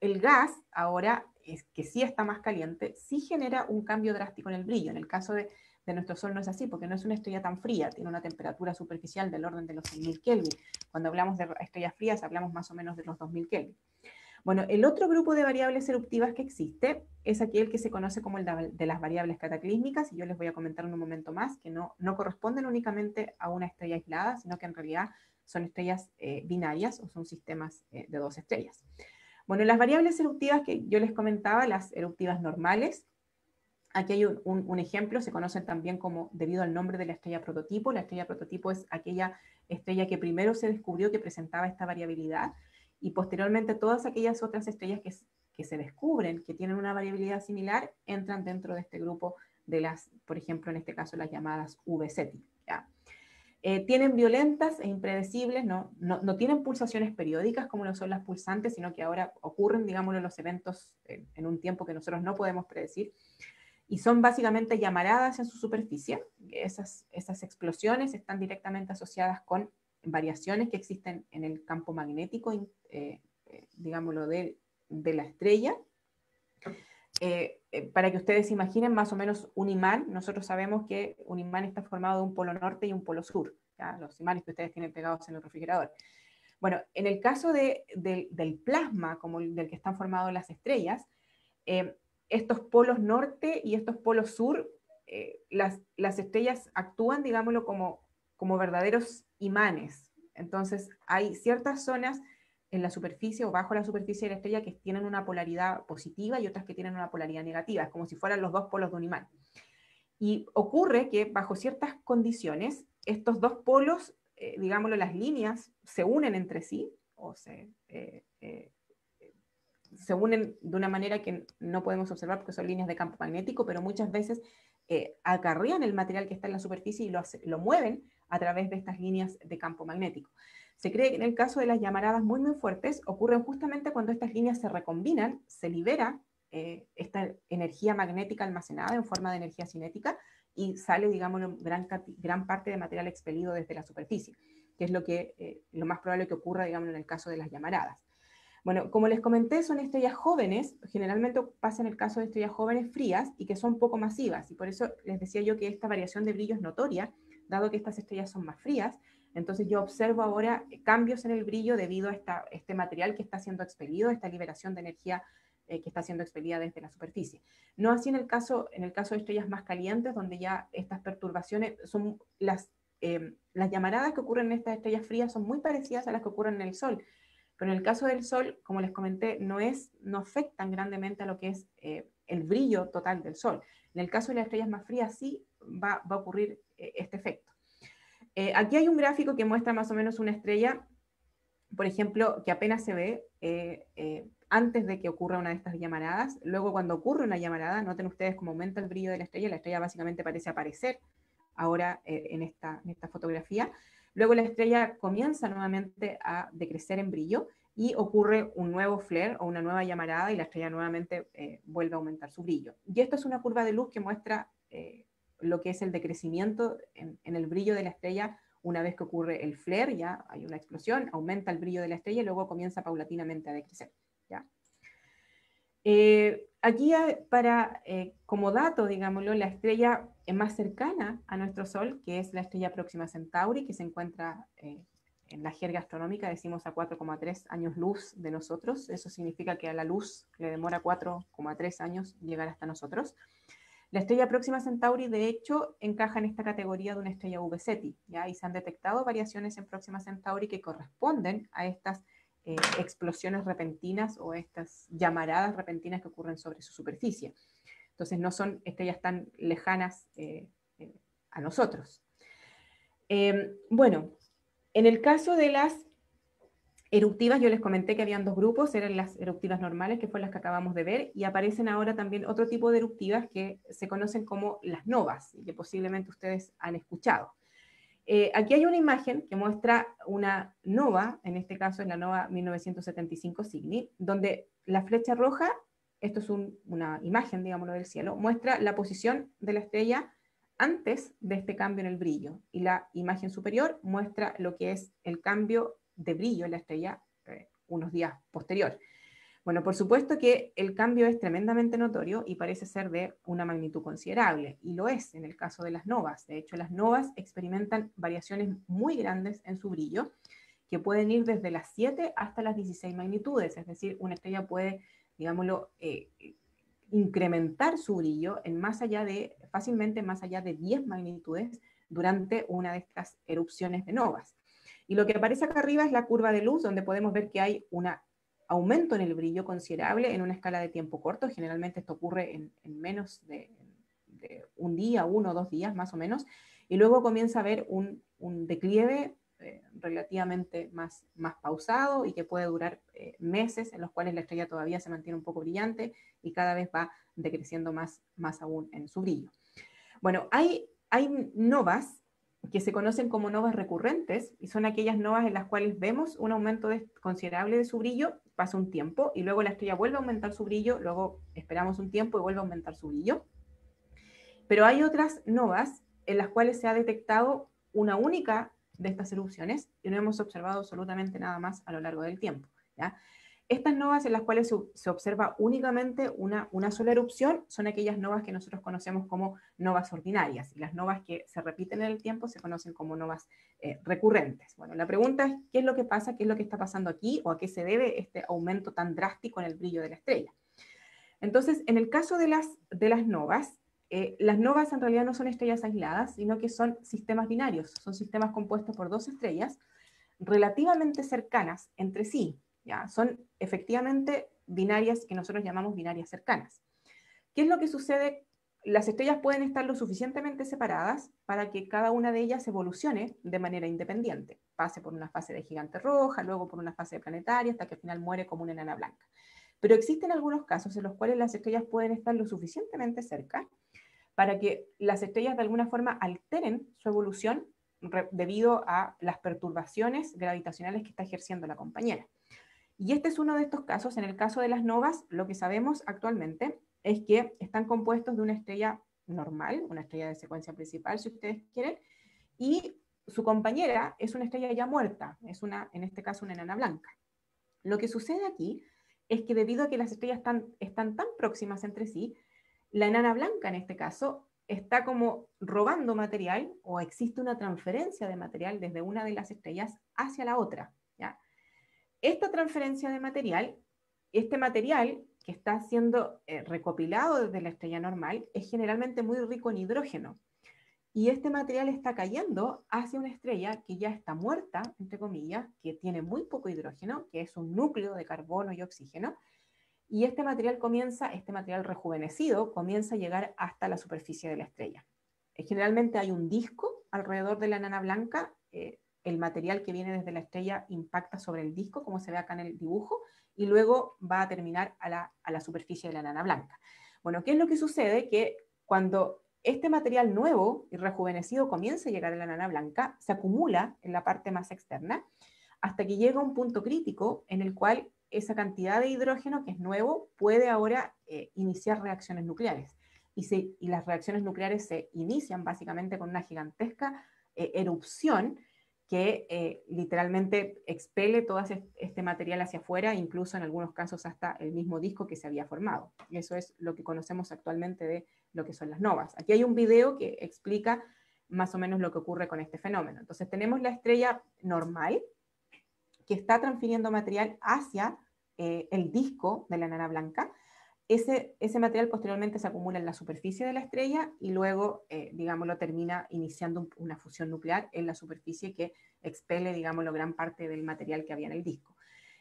el gas ahora, es que sí está más caliente, sí genera un cambio drástico en el brillo. En el caso de nuestro Sol no es así, porque no es una estrella tan fría, tiene una temperatura superficial del orden de los 6.000 Kelvin. Cuando hablamos de estrellas frías, hablamos más o menos de los 2.000 Kelvin. Bueno, el otro grupo de variables eruptivas que existe es aquel que se conoce como el de las variables cataclísmicas, y yo les voy a comentar en un momento más, que no corresponden únicamente a una estrella aislada, sino que en realidad son estrellas binarias o son sistemas de dos estrellas. Bueno, las variables eruptivas que yo les comentaba, las eruptivas normales, aquí hay un ejemplo, se conocen también como, debido al nombre de la estrella prototipo. La estrella prototipo es aquella estrella que primero se descubrió que presentaba esta variabilidad, y posteriormente todas aquellas otras estrellas que se descubren que tienen una variabilidad similar entran dentro de este grupo de las, por ejemplo, en este caso, las llamadas V-SETI. Tienen violentas e impredecibles, no tienen pulsaciones periódicas como lo son las pulsantes, sino que ahora ocurren, digámoslo, los eventos en un tiempo que nosotros no podemos predecir, y son básicamente llamaradas en su superficie. Esas explosiones están directamente asociadas con variaciones que existen en el campo magnético, digámoslo, de la estrella. Para que ustedes se imaginen más o menos un imán, nosotros sabemos que un imán está formado de un polo norte y un polo sur, ¿ya? Los imanes que ustedes tienen pegados en el refrigerador. Bueno, en el caso del plasma, como el del que están formados las estrellas, estos polos norte y estos polos sur, las estrellas actúan, digámoslo, como verdaderos imanes. Entonces, hay ciertas zonas en la superficie o bajo la superficie de la estrella que tienen una polaridad positiva y otras que tienen una polaridad negativa. Es como si fueran los dos polos de un imán. Y ocurre que bajo ciertas condiciones, estos dos polos, digámoslo, las líneas, se unen entre sí, o se unen de una manera que no podemos observar porque son líneas de campo magnético, pero muchas veces acarrean el material que está en la superficie y lo mueven a través de estas líneas de campo magnético. Se cree que en el caso de las llamaradas muy muy fuertes ocurren justamente cuando estas líneas se recombinan, se libera esta energía magnética almacenada en forma de energía cinética y sale, digamos, gran parte de material expelido desde la superficie, que es lo más probable que ocurra, digamos, en el caso de las llamaradas. Bueno, como les comenté, son estrellas jóvenes, generalmente pasa en el caso de estrellas jóvenes frías y que son poco masivas, y por eso les decía yo que esta variación de brillo es notoria, dado que estas estrellas son más frías. Entonces yo observo ahora cambios en el brillo debido a este material que está siendo expelido, esta liberación de energía que está siendo expelida desde la superficie. No así en el caso de estrellas más calientes, donde ya estas perturbaciones son las llamaradas que ocurren en estas estrellas frías son muy parecidas a las que ocurren en el Sol. Pero en el caso del Sol, como les comenté, no afectan grandemente a lo que es el brillo total del Sol. En el caso de las estrellas más frías sí va a ocurrir este efecto. Aquí hay un gráfico que muestra más o menos una estrella, por ejemplo, que apenas se ve antes de que ocurra una de estas llamaradas. Luego, cuando ocurre una llamarada, noten ustedes cómo aumenta el brillo de la estrella básicamente parece aparecer ahora en esta fotografía. Luego la estrella comienza nuevamente a decrecer en brillo y ocurre un nuevo flare o una nueva llamarada y la estrella nuevamente vuelve a aumentar su brillo. Y esto es una curva de luz que muestra lo que es el decrecimiento en el brillo de la estrella una vez que ocurre el flare. Ya hay una explosión, aumenta el brillo de la estrella y luego comienza paulatinamente a decrecer. ¿Ya? Aquí, como dato, digámoslo, la estrella más cercana a nuestro Sol, que es la estrella Próxima Centauri, que se encuentra en la jerga astronómica, decimos a 4,3 años luz de nosotros. Eso significa que a la luz le demora 4,3 años llegar hasta nosotros. La estrella Próxima Centauri, de hecho, encaja en esta categoría de una estrella V-SETI, ¿ya? Y se han detectado variaciones en Próxima Centauri que corresponden a estas explosiones repentinas o estas llamaradas repentinas que ocurren sobre su superficie. Entonces no son estrellas tan lejanas a nosotros. Bueno, en el caso de las eruptivas, yo les comenté que habían dos grupos, eran las eruptivas normales, que fueron las que acabamos de ver, y aparecen ahora también otro tipo de eruptivas que se conocen como las novas, y que posiblemente ustedes han escuchado. Aquí hay una imagen que muestra una nova, en este caso es la nova 1975 Cygni, donde la flecha roja, esto es una imagen, digámoslo, del cielo, muestra la posición de la estrella antes de este cambio en el brillo, y la imagen superior muestra lo que es el cambio de brillo en la estrella unos días posterior. Bueno, por supuesto que el cambio es tremendamente notorio y parece ser de una magnitud considerable, y lo es en el caso de las novas. De hecho, las novas experimentan variaciones muy grandes en su brillo, que pueden ir desde las 7 hasta las 16 magnitudes, es decir, una estrella puede, digámoslo, incrementar su brillo en más allá de, fácilmente más allá de 10 magnitudes durante una de estas erupciones de novas. Y lo que aparece acá arriba es la curva de luz, donde podemos ver que hay un aumento en el brillo considerable en una escala de tiempo corto. Generalmente esto ocurre en menos de un día, 1 o 2 días más o menos, y luego comienza a haber un declive relativamente más pausado y que puede durar meses, en los cuales la estrella todavía se mantiene un poco brillante y cada vez va decreciendo más aún en su brillo. Bueno, hay novas que se conocen como novas recurrentes, y son aquellas novas en las cuales vemos un aumento considerable de su brillo, pasa un tiempo, y luego la estrella vuelve a aumentar su brillo, luego esperamos un tiempo y vuelve a aumentar su brillo. Pero hay otras novas en las cuales se ha detectado una única de estas erupciones y no hemos observado absolutamente nada más a lo largo del tiempo, ¿ya? Estas novas en las cuales se observa únicamente una sola erupción son aquellas novas que nosotros conocemos como novas ordinarias, y las novas que se repiten en el tiempo se conocen como novas recurrentes. Bueno, la pregunta es, ¿qué es lo que pasa? ¿Qué es lo que está pasando aquí? ¿O a qué se debe este aumento tan drástico en el brillo de la estrella? Entonces, en el caso de las novas en realidad no son estrellas aisladas, sino que son sistemas binarios, son sistemas compuestos por dos estrellas relativamente cercanas entre sí, ¿ya? Son efectivamente binarias que nosotros llamamos binarias cercanas. ¿Qué es lo que sucede? Las estrellas pueden estar lo suficientemente separadas para que cada una de ellas evolucione de manera independiente, pase por una fase de gigante roja, luego por una fase de planetaria, hasta que al final muere como una enana blanca. Pero existen algunos casos en los cuales las estrellas pueden estar lo suficientemente cerca para que las estrellas de alguna forma alteren su evolución debido a las perturbaciones gravitacionales que está ejerciendo la compañera. Y este es uno de estos casos. En el caso de las novas, lo que sabemos actualmente es que están compuestos de una estrella normal, una estrella de secuencia principal, si ustedes quieren, y su compañera es una estrella ya muerta, es en este caso una enana blanca. Lo que sucede aquí es que debido a que las estrellas están tan próximas entre sí, la enana blanca en este caso está como robando material, o existe una transferencia de material desde una de las estrellas hacia la otra, ¿ya? Esta transferencia de material, este material que está siendo recopilado desde la estrella normal, es generalmente muy rico en hidrógeno. Y este material está cayendo hacia una estrella que ya está muerta, entre comillas, que tiene muy poco hidrógeno, que es un núcleo de carbono y oxígeno, y este material rejuvenecido, comienza a llegar hasta la superficie de la estrella. Generalmente hay un disco alrededor de la enana blanca, el material que viene desde la estrella impacta sobre el disco, como se ve acá en el dibujo, y luego va a terminar a la superficie de la enana blanca. Bueno, ¿qué es lo que sucede? Que cuando este material nuevo y rejuvenecido comienza a llegar a la enana blanca, se acumula en la parte más externa, hasta que llega a un punto crítico en el cual esa cantidad de hidrógeno que es nuevo puede ahora iniciar reacciones nucleares. Y las reacciones nucleares se inician básicamente con una gigantesca erupción que literalmente expele todo este material hacia afuera, incluso en algunos casos hasta el mismo disco que se había formado. Y eso es lo que conocemos actualmente de lo que son las novas. Aquí hay un video que explica más o menos lo que ocurre con este fenómeno. Entonces tenemos la estrella normal, que está transfiriendo material hacia el disco de la enana blanca. Ese material posteriormente se acumula en la superficie de la estrella y luego, digámoslo, termina iniciando una fusión nuclear en la superficie que expele, digámoslo, gran parte del material que había en el disco.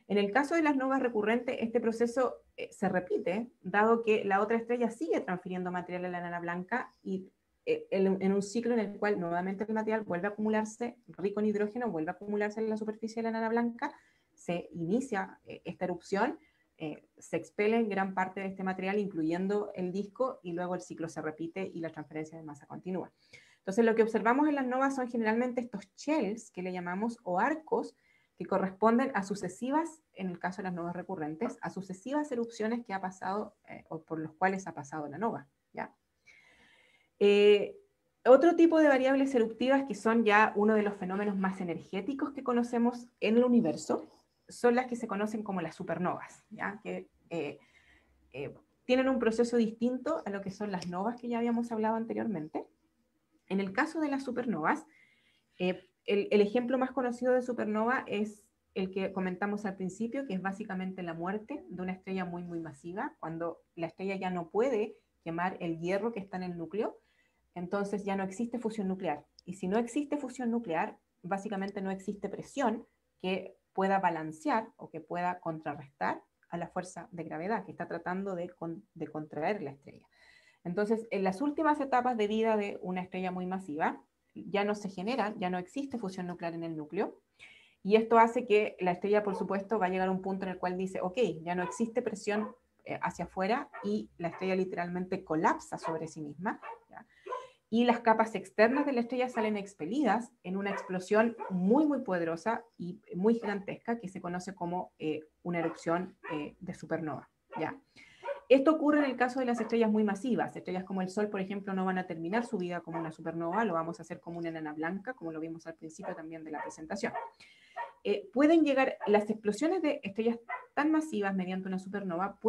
En el caso de las novas recurrentes, este proceso se repite, dado que la otra estrella sigue transfiriendo material a la enana blanca y en un ciclo en el cual nuevamente el material vuelve a acumularse rico en hidrógeno, vuelve a acumularse en la superficie de la enana blanca, se inicia esta erupción, se expele gran parte de este material, incluyendo el disco, y luego el ciclo se repite y la transferencia de masa continúa. Entonces, lo que observamos en las novas son generalmente estos shells, que le llamamos, o arcos, que corresponden a sucesivas, en el caso de las novas recurrentes, a sucesivas erupciones que ha pasado, o por los cuales ha pasado la nova, ¿ya? Otro tipo de variables eruptivas, que son ya uno de los fenómenos más energéticos que conocemos en el universo, son las que se conocen como las supernovas, ¿ya? Que tienen un proceso distinto a lo que son las novas que ya habíamos hablado anteriormente. En el caso de las supernovas, el ejemplo más conocido de supernova es el que comentamos al principio, que es básicamente la muerte de una estrella muy, muy masiva, cuando la estrella ya no puede quemar el hierro que está en el núcleo, entonces ya no existe fusión nuclear. Y si no existe fusión nuclear, básicamente no existe presión que pueda balancear o que pueda contrarrestar a la fuerza de gravedad que está tratando de contraer la estrella. Entonces, en las últimas etapas de vida de una estrella muy masiva, ya no se genera, ya no existe fusión nuclear en el núcleo, y esto hace que la estrella, por supuesto, va a llegar a un punto en el cual dice, ok, ya no existe presión hacia afuera, y la estrella literalmente colapsa sobre sí misma, ¿ya? Y las capas externas de la estrella salen expelidas en una explosión muy, muy poderosa y muy gigantesca que se conoce como una erupción de supernova, ¿ya? Esto ocurre en el caso de las estrellas muy masivas. Estrellas como el Sol, por ejemplo, no van a terminar su vida como una supernova, lo vamos a hacer como una enana blanca, como lo vimos al principio también de la presentación. Pueden llegar, las explosiones de estrellas tan masivas mediante una supernova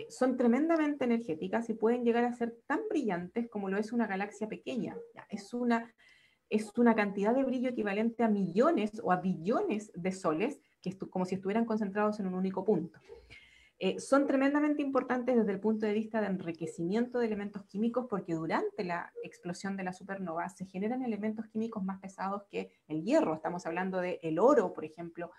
son tremendamente energéticas y pueden llegar a ser tan brillantes como lo es una galaxia pequeña. Es una cantidad de brillo equivalente a millones o a billones de soles, como si estuvieran concentrados en un único punto. Son tremendamente importantes desde el punto de vista de enriquecimiento de elementos químicos, porque durante la explosión de la supernova se generan elementos químicos más pesados que el hierro. Estamos hablando del oro, por ejemplo.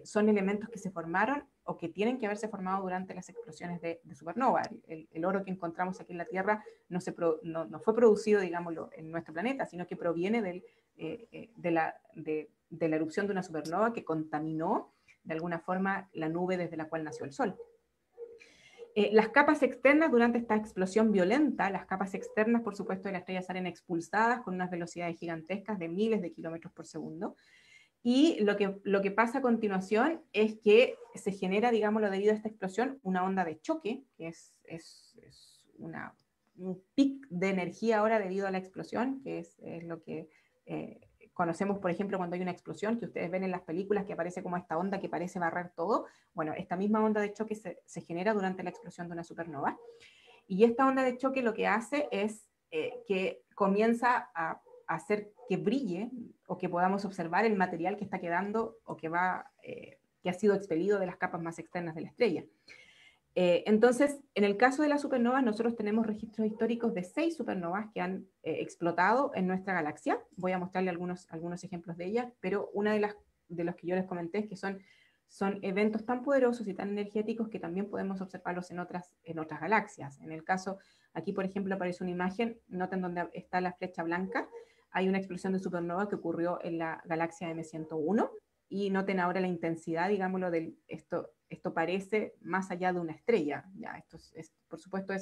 Son elementos que se formaron o que tienen que haberse formado durante las explosiones de supernova. El oro que encontramos aquí en la Tierra no fue producido, digámoslo, en nuestro planeta, sino que proviene de la erupción de una supernova que contaminó de alguna forma la nube desde la cual nació el Sol. Las capas externas, durante esta explosión violenta, las capas externas, por supuesto, de la estrella salen expulsadas con unas velocidades gigantescas de miles de kilómetros por segundo. Y lo que pasa a continuación es que se genera, digámoslo, debido a esta explosión, una onda de choque, que es un pic de energía ahora debido a la explosión, que es lo que conocemos, por ejemplo, cuando hay una explosión, que ustedes ven en las películas que aparece como esta onda que parece barrer todo. Bueno, esta misma onda de choque se genera durante la explosión de una supernova. Y esta onda de choque lo que hace es que comienza a hacer que brille o que podamos observar el material que está quedando o que ha sido expelido de las capas más externas de la estrella. Entonces, en el caso de las supernovas, nosotros tenemos registros históricos de 6 supernovas que han explotado en nuestra galaxia. Voy a mostrarle algunos ejemplos de ellas, pero una de los que yo les comenté es que son eventos tan poderosos y tan energéticos que también podemos observarlos en otras galaxias. En el caso, aquí por ejemplo aparece una imagen, noten dónde está la flecha blanca, hay una explosión de supernova que ocurrió en la galaxia M101, y noten ahora la intensidad, digámoslo, esto parece más allá de una estrella. Ya, por supuesto,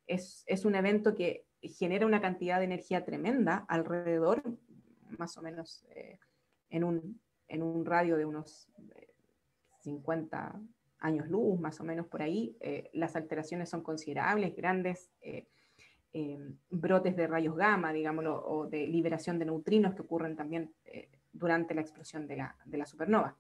es un evento que genera una cantidad de energía tremenda alrededor, más o menos en un radio de unos 50 años luz, más o menos por ahí. Las alteraciones son considerables, grandes brotes de rayos gamma, digámoslo, o de liberación de neutrinos que ocurren también durante la explosión de la supernova.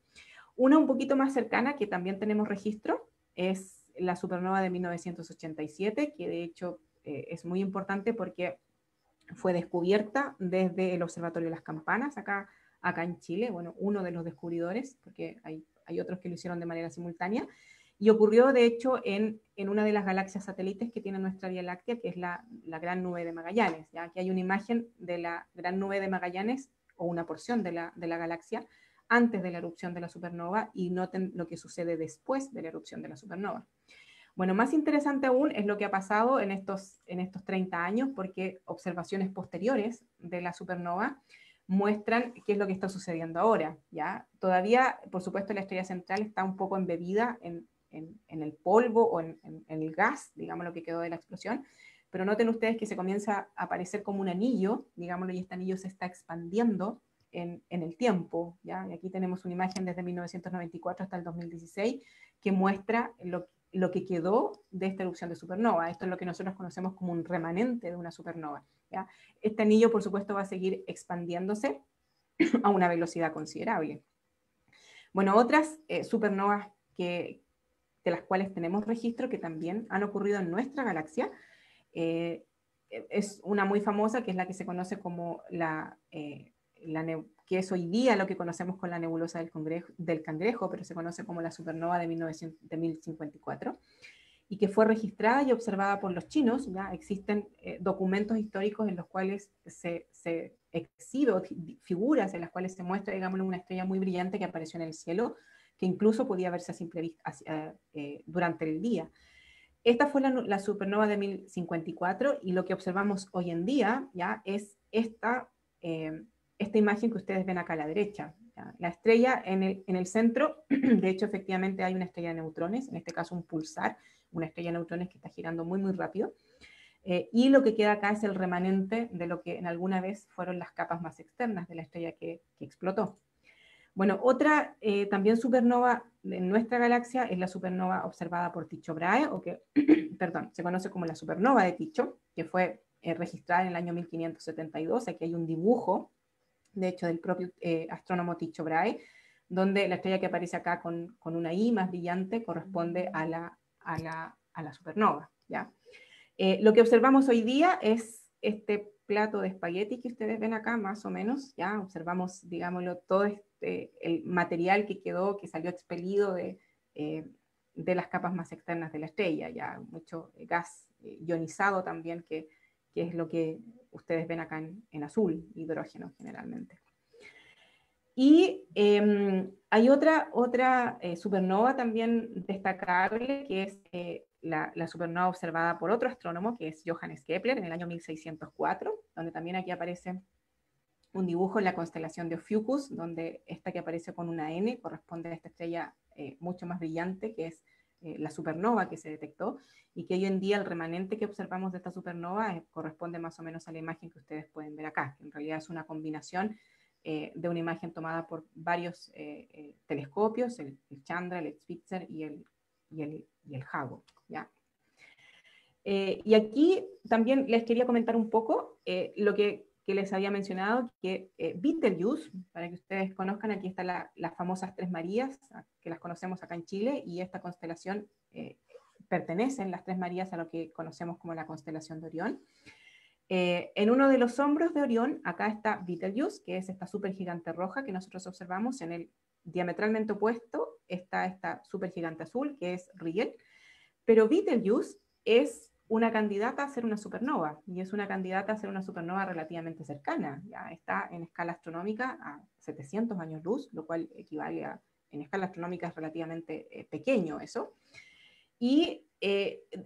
Una un poquito más cercana, que también tenemos registro, es la supernova de 1987, que de hecho es muy importante porque fue descubierta desde el Observatorio de las Campanas, acá en Chile, bueno, uno de los descubridores, porque hay otros que lo hicieron de manera simultánea, y ocurrió de hecho en una de las galaxias satélites que tiene nuestra Vía Láctea, que es la Gran Nube de Magallanes. ¿Ya? Aquí hay una imagen de la Gran Nube de Magallanes, o una porción de la galaxia, antes de la erupción de la supernova, y noten lo que sucede después de la erupción de la supernova. Bueno, más interesante aún es lo que ha pasado en estos 30 años, porque observaciones posteriores de la supernova muestran qué es lo que está sucediendo ahora. ¿Ya? Todavía, por supuesto, la estrella central está un poco embebida en el polvo o en el gas, digamos, lo que quedó de la explosión, pero noten ustedes que se comienza a aparecer como un anillo, digámoslo, y este anillo se está expandiendo en el tiempo. ¿Ya? Y aquí tenemos una imagen desde 1994 hasta el 2016 que muestra lo que quedó de esta erupción de supernova. Esto es lo que nosotros conocemos como un remanente de una supernova. ¿Ya? Este anillo, por supuesto, va a seguir expandiéndose a una velocidad considerable. Bueno, otras supernovas que de las cuales tenemos registro que también han ocurrido en nuestra galaxia. Es una muy famosa, que es la que se conoce como que es hoy día lo que conocemos con la nebulosa del Cangrejo, pero se conoce como la supernova de 1054, y que fue registrada y observada por los chinos. Ya existen documentos históricos en los cuales se exhibe, figuras en las cuales se muestra, digamos, una estrella muy brillante que apareció en el cielo, que incluso podía verse a simple vista durante el día. Esta fue la supernova de 1054, y lo que observamos hoy en día ya es esta imagen que ustedes ven acá a la derecha. ¿Ya? La estrella en el centro, de hecho efectivamente hay una estrella de neutrones, en este caso un pulsar, una estrella de neutrones que está girando muy muy rápido, y lo que queda acá es el remanente de lo que en alguna vez fueron las capas más externas de la estrella que explotó. Bueno, otra también supernova en nuestra galaxia es la supernova observada por Tycho Brahe, o que, perdón, se conoce como la supernova de Tycho, que fue registrada en el año 1572. Aquí hay un dibujo, de hecho, del propio astrónomo Tycho Brahe, donde la estrella que aparece acá con una I más brillante corresponde a la supernova, ¿ya? Lo que observamos hoy día es este plato de espagueti que ustedes ven acá, más o menos. Ya observamos, digámoslo, todo el material que quedó, que salió expelido de las capas más externas de la estrella, ya mucho gas ionizado también, que es lo que ustedes ven acá en azul, hidrógeno generalmente. Y hay otra supernova también destacable, que es la supernova observada por otro astrónomo, que es Johannes Kepler, en el año 1604, donde también aquí aparece un dibujo en la constelación de Ophiuchus, donde esta que aparece con una N corresponde a esta estrella mucho más brillante, que es la supernova que se detectó, y que hoy en día el remanente que observamos de esta supernova corresponde más o menos a la imagen que ustedes pueden ver acá, que en realidad es una combinación de una imagen tomada por varios telescopios, el Chandra, el Spitzer y el Hubble, ¿ya? Y aquí también les quería comentar un poco lo que les había mencionado, que Betelgeuse, para que ustedes conozcan, aquí están las famosas Tres Marías, que las conocemos acá en Chile, y esta constelación pertenecen las Tres Marías a lo que conocemos como la constelación de Orión. En uno de los hombros de Orión, acá está Betelgeuse, que es esta supergigante roja que nosotros observamos. En el diametralmente opuesto está esta supergigante azul, que es Rigel, pero Betelgeuse es una candidata a ser una supernova, y es una candidata a ser una supernova relativamente cercana. Ya está en escala astronómica a 700 años luz, lo cual equivale a, en escala astronómica es relativamente pequeño eso. Y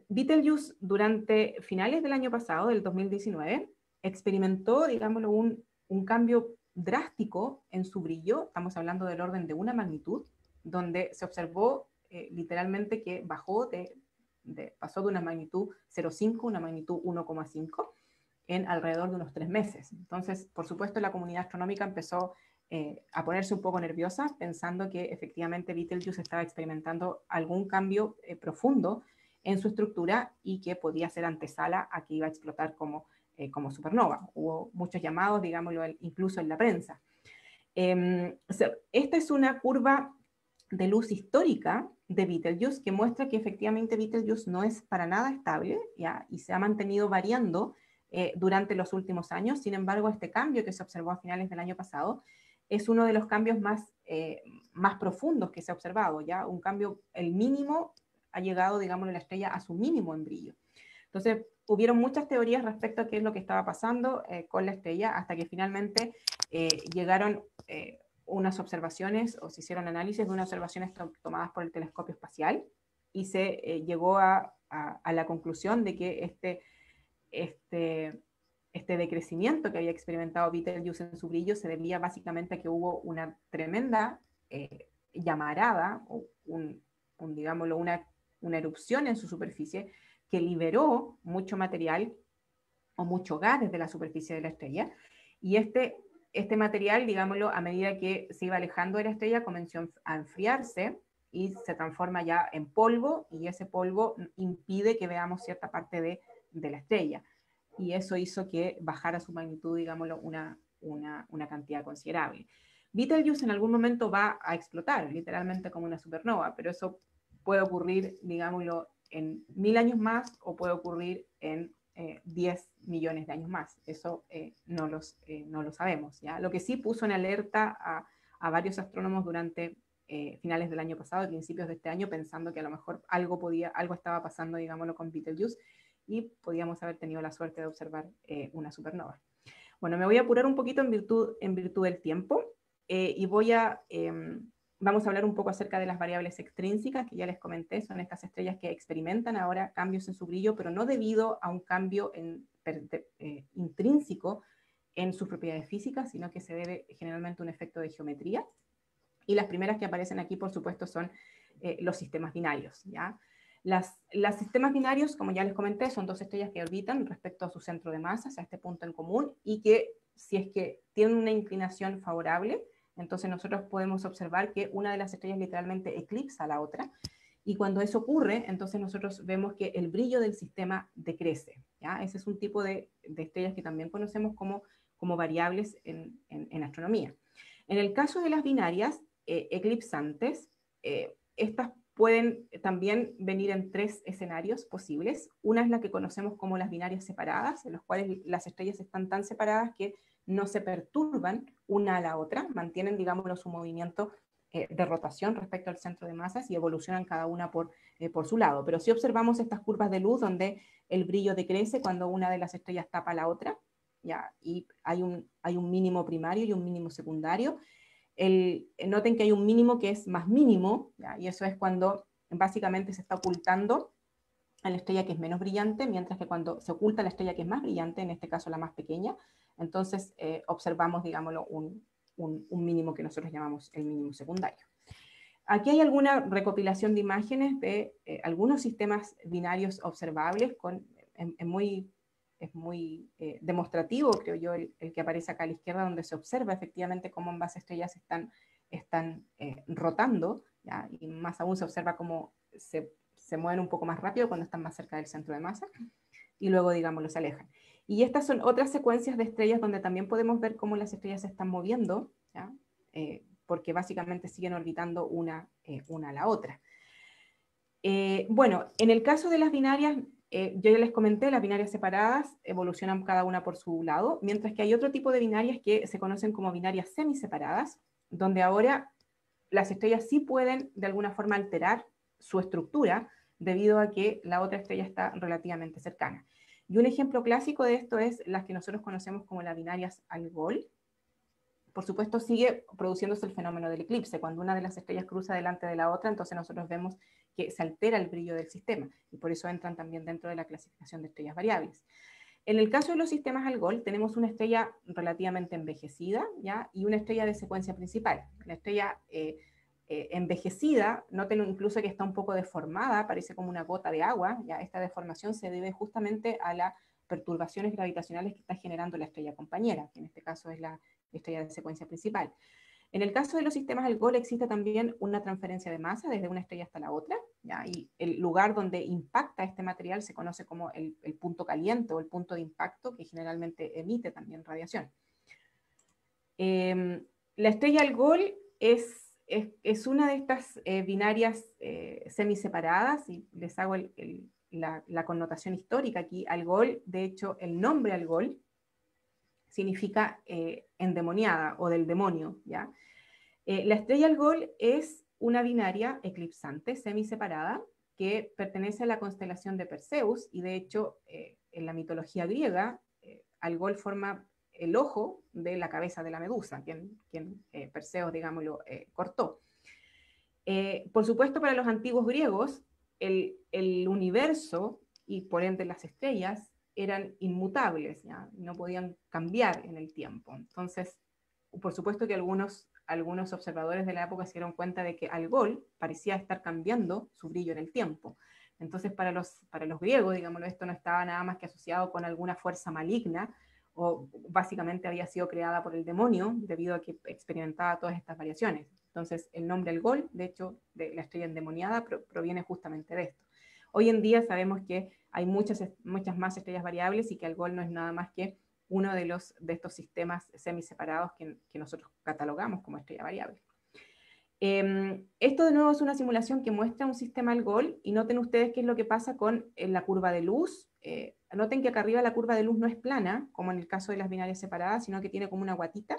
Betelgeuse durante finales del año pasado, del 2019, experimentó, digámoslo, un cambio drástico en su brillo. Estamos hablando del orden de una magnitud, donde se observó literalmente que pasó de una magnitud 0,5 a una magnitud 1,5 en alrededor de unos 3 meses. Entonces, por supuesto, la comunidad astronómica empezó a ponerse un poco nerviosa, pensando que efectivamente Betelgeuse estaba experimentando algún cambio profundo en su estructura y que podía ser antesala a que iba a explotar como supernova. Hubo muchos llamados, digámoslo, incluso en la prensa. Esta es una curva de luz histórica de Betelgeuse que muestra que efectivamente Betelgeuse no es para nada estable, ¿ya? Y se ha mantenido variando durante los últimos años. Sin embargo, este cambio que se observó a finales del año pasado es uno de los cambios más profundos que se ha observado, ¿ya? Un cambio, el mínimo ha llegado, digamos, la estrella a su mínimo en brillo. Entonces, hubieron muchas teorías respecto a qué es lo que estaba pasando con la estrella, hasta que finalmente llegaron unas observaciones, o se hicieron análisis de unas observaciones tomadas por el telescopio espacial, y se llegó a la conclusión de que este decrecimiento que había experimentado Betelgeuse en su brillo se debía básicamente a que hubo una tremenda llamarada, o digámoslo, una erupción en su superficie que liberó mucho material o mucho gas desde la superficie de la estrella, y este material, digámoslo, a medida que se iba alejando de la estrella, comenzó a enfriarse y se transforma ya en polvo, y ese polvo impide que veamos cierta parte de la estrella. Y eso hizo que bajara su magnitud, digámoslo, una cantidad considerable. Betelgeuse en algún momento va a explotar, literalmente como una supernova, pero eso puede ocurrir, digámoslo, en 1000 años más o puede ocurrir en 10 millones de años más. Eso no lo sabemos, ¿ya? Lo que sí puso en alerta a varios astrónomos durante finales del año pasado y principios de este año, pensando que a lo mejor algo estaba pasando, digámoslo, con Betelgeuse, y podíamos haber tenido la suerte de observar una supernova. Bueno, me voy a apurar un poquito en virtud del tiempo, y vamos a hablar un poco acerca de las variables extrínsecas, que ya les comenté, son estas estrellas que experimentan ahora cambios en su brillo, pero no debido a un cambio intrínseco en sus propiedades físicas, sino que se debe generalmente a un efecto de geometría. Y las primeras que aparecen aquí, por supuesto, son los sistemas binarios, ¿ya? Los sistemas binarios, como ya les comenté, son dos estrellas que orbitan respecto a su centro de masas, a este punto en común, y que si es que tienen una inclinación favorable, entonces nosotros podemos observar que una de las estrellas literalmente eclipsa a la otra, y cuando eso ocurre, entonces nosotros vemos que el brillo del sistema decrece, ¿ya? Ese es un tipo de estrellas que también conocemos como variables en astronomía. En el caso de las binarias eclipsantes, estas pueden también venir en tres escenarios posibles. Una es la que conocemos como las binarias separadas, en los cuales las estrellas están tan separadas que no se perturban una a la otra, mantienen, digámoslo, su movimiento de rotación respecto al centro de masas y evolucionan cada una por su lado. Pero si observamos estas curvas de luz donde el brillo decrece cuando una de las estrellas tapa a la otra, ¿ya? Y hay un mínimo primario y un mínimo secundario. Noten que hay un mínimo que es más mínimo, ¿ya? Y eso es cuando básicamente se está ocultando a la estrella que es menos brillante, mientras que cuando se oculta la estrella que es más brillante, en este caso la más pequeña, entonces observamos, digámoslo, un mínimo que nosotros llamamos el mínimo secundario. Aquí hay alguna recopilación de imágenes de algunos sistemas binarios observables, es muy demostrativo, creo yo, el que aparece acá a la izquierda, donde se observa efectivamente cómo ambas estrellas están rotando, ¿ya? Y más aún se observa cómo se mueven un poco más rápido cuando están más cerca del centro de masa, y luego, digamos, se alejan. Y estas son otras secuencias de estrellas donde también podemos ver cómo las estrellas se están moviendo, ¿ya? Porque básicamente siguen orbitando una a la otra. Bueno, en el caso de las binarias, yo ya les comenté, las binarias separadas evolucionan cada una por su lado, mientras que hay otro tipo de binarias que se conocen como binarias semiseparadas, donde ahora las estrellas sí pueden de alguna forma alterar su estructura debido a que la otra estrella está relativamente cercana. Y un ejemplo clásico de esto es las que nosotros conocemos como las binarias Algol. Por supuesto, sigue produciéndose el fenómeno del eclipse. Cuando una de las estrellas cruza delante de la otra, entonces nosotros vemos que se altera el brillo del sistema, y por eso entran también dentro de la clasificación de estrellas variables. En el caso de los sistemas Algol, tenemos una estrella relativamente envejecida, ¿ya? Y una estrella de secuencia principal. La estrella envejecida, noten incluso que está un poco deformada, parece como una gota de agua, ¿ya? Esta deformación se debe justamente a las perturbaciones gravitacionales que está generando la estrella compañera, que en este caso es la estrella de secuencia principal. En el caso de los sistemas Algol existe también una transferencia de masa desde una estrella hasta la otra, ¿ya? Y el lugar donde impacta este material se conoce como el punto caliente o el punto de impacto, que generalmente emite también radiación. La estrella Algol es una de estas binarias semiseparadas, y les hago la connotación histórica aquí. Algol, de hecho, el nombre Algol significa endemoniada o del demonio, ¿ya? La estrella Algol es una binaria eclipsante semiseparada que pertenece a la constelación de Perseus, y de hecho en la mitología griega Algol forma el ojo de la cabeza de la medusa, quien Perseus, digámoslo, cortó. Por supuesto, para los antiguos griegos el universo y por ende las estrellas eran inmutables, ¿ya? No podían cambiar en el tiempo. Entonces, por supuesto que algunos observadores de la época se dieron cuenta de que Algol parecía estar cambiando su brillo en el tiempo. Entonces, para los griegos, digámoslo, esto no estaba nada más que asociado con alguna fuerza maligna, o básicamente había sido creada por el demonio debido a que experimentaba todas estas variaciones. Entonces, el nombre Algol, de hecho, de la estrella endemoniada, proviene justamente de esto. Hoy en día sabemos que hay muchas más estrellas variables, y que Algol no es nada más que uno de estos sistemas semiseparados que nosotros catalogamos como estrella variable. Esto de nuevo es una simulación que muestra un sistema Algol, y noten ustedes qué es lo que pasa con la curva de luz. Noten que acá arriba la curva de luz no es plana, como en el caso de las binarias separadas, sino que tiene como una guatita,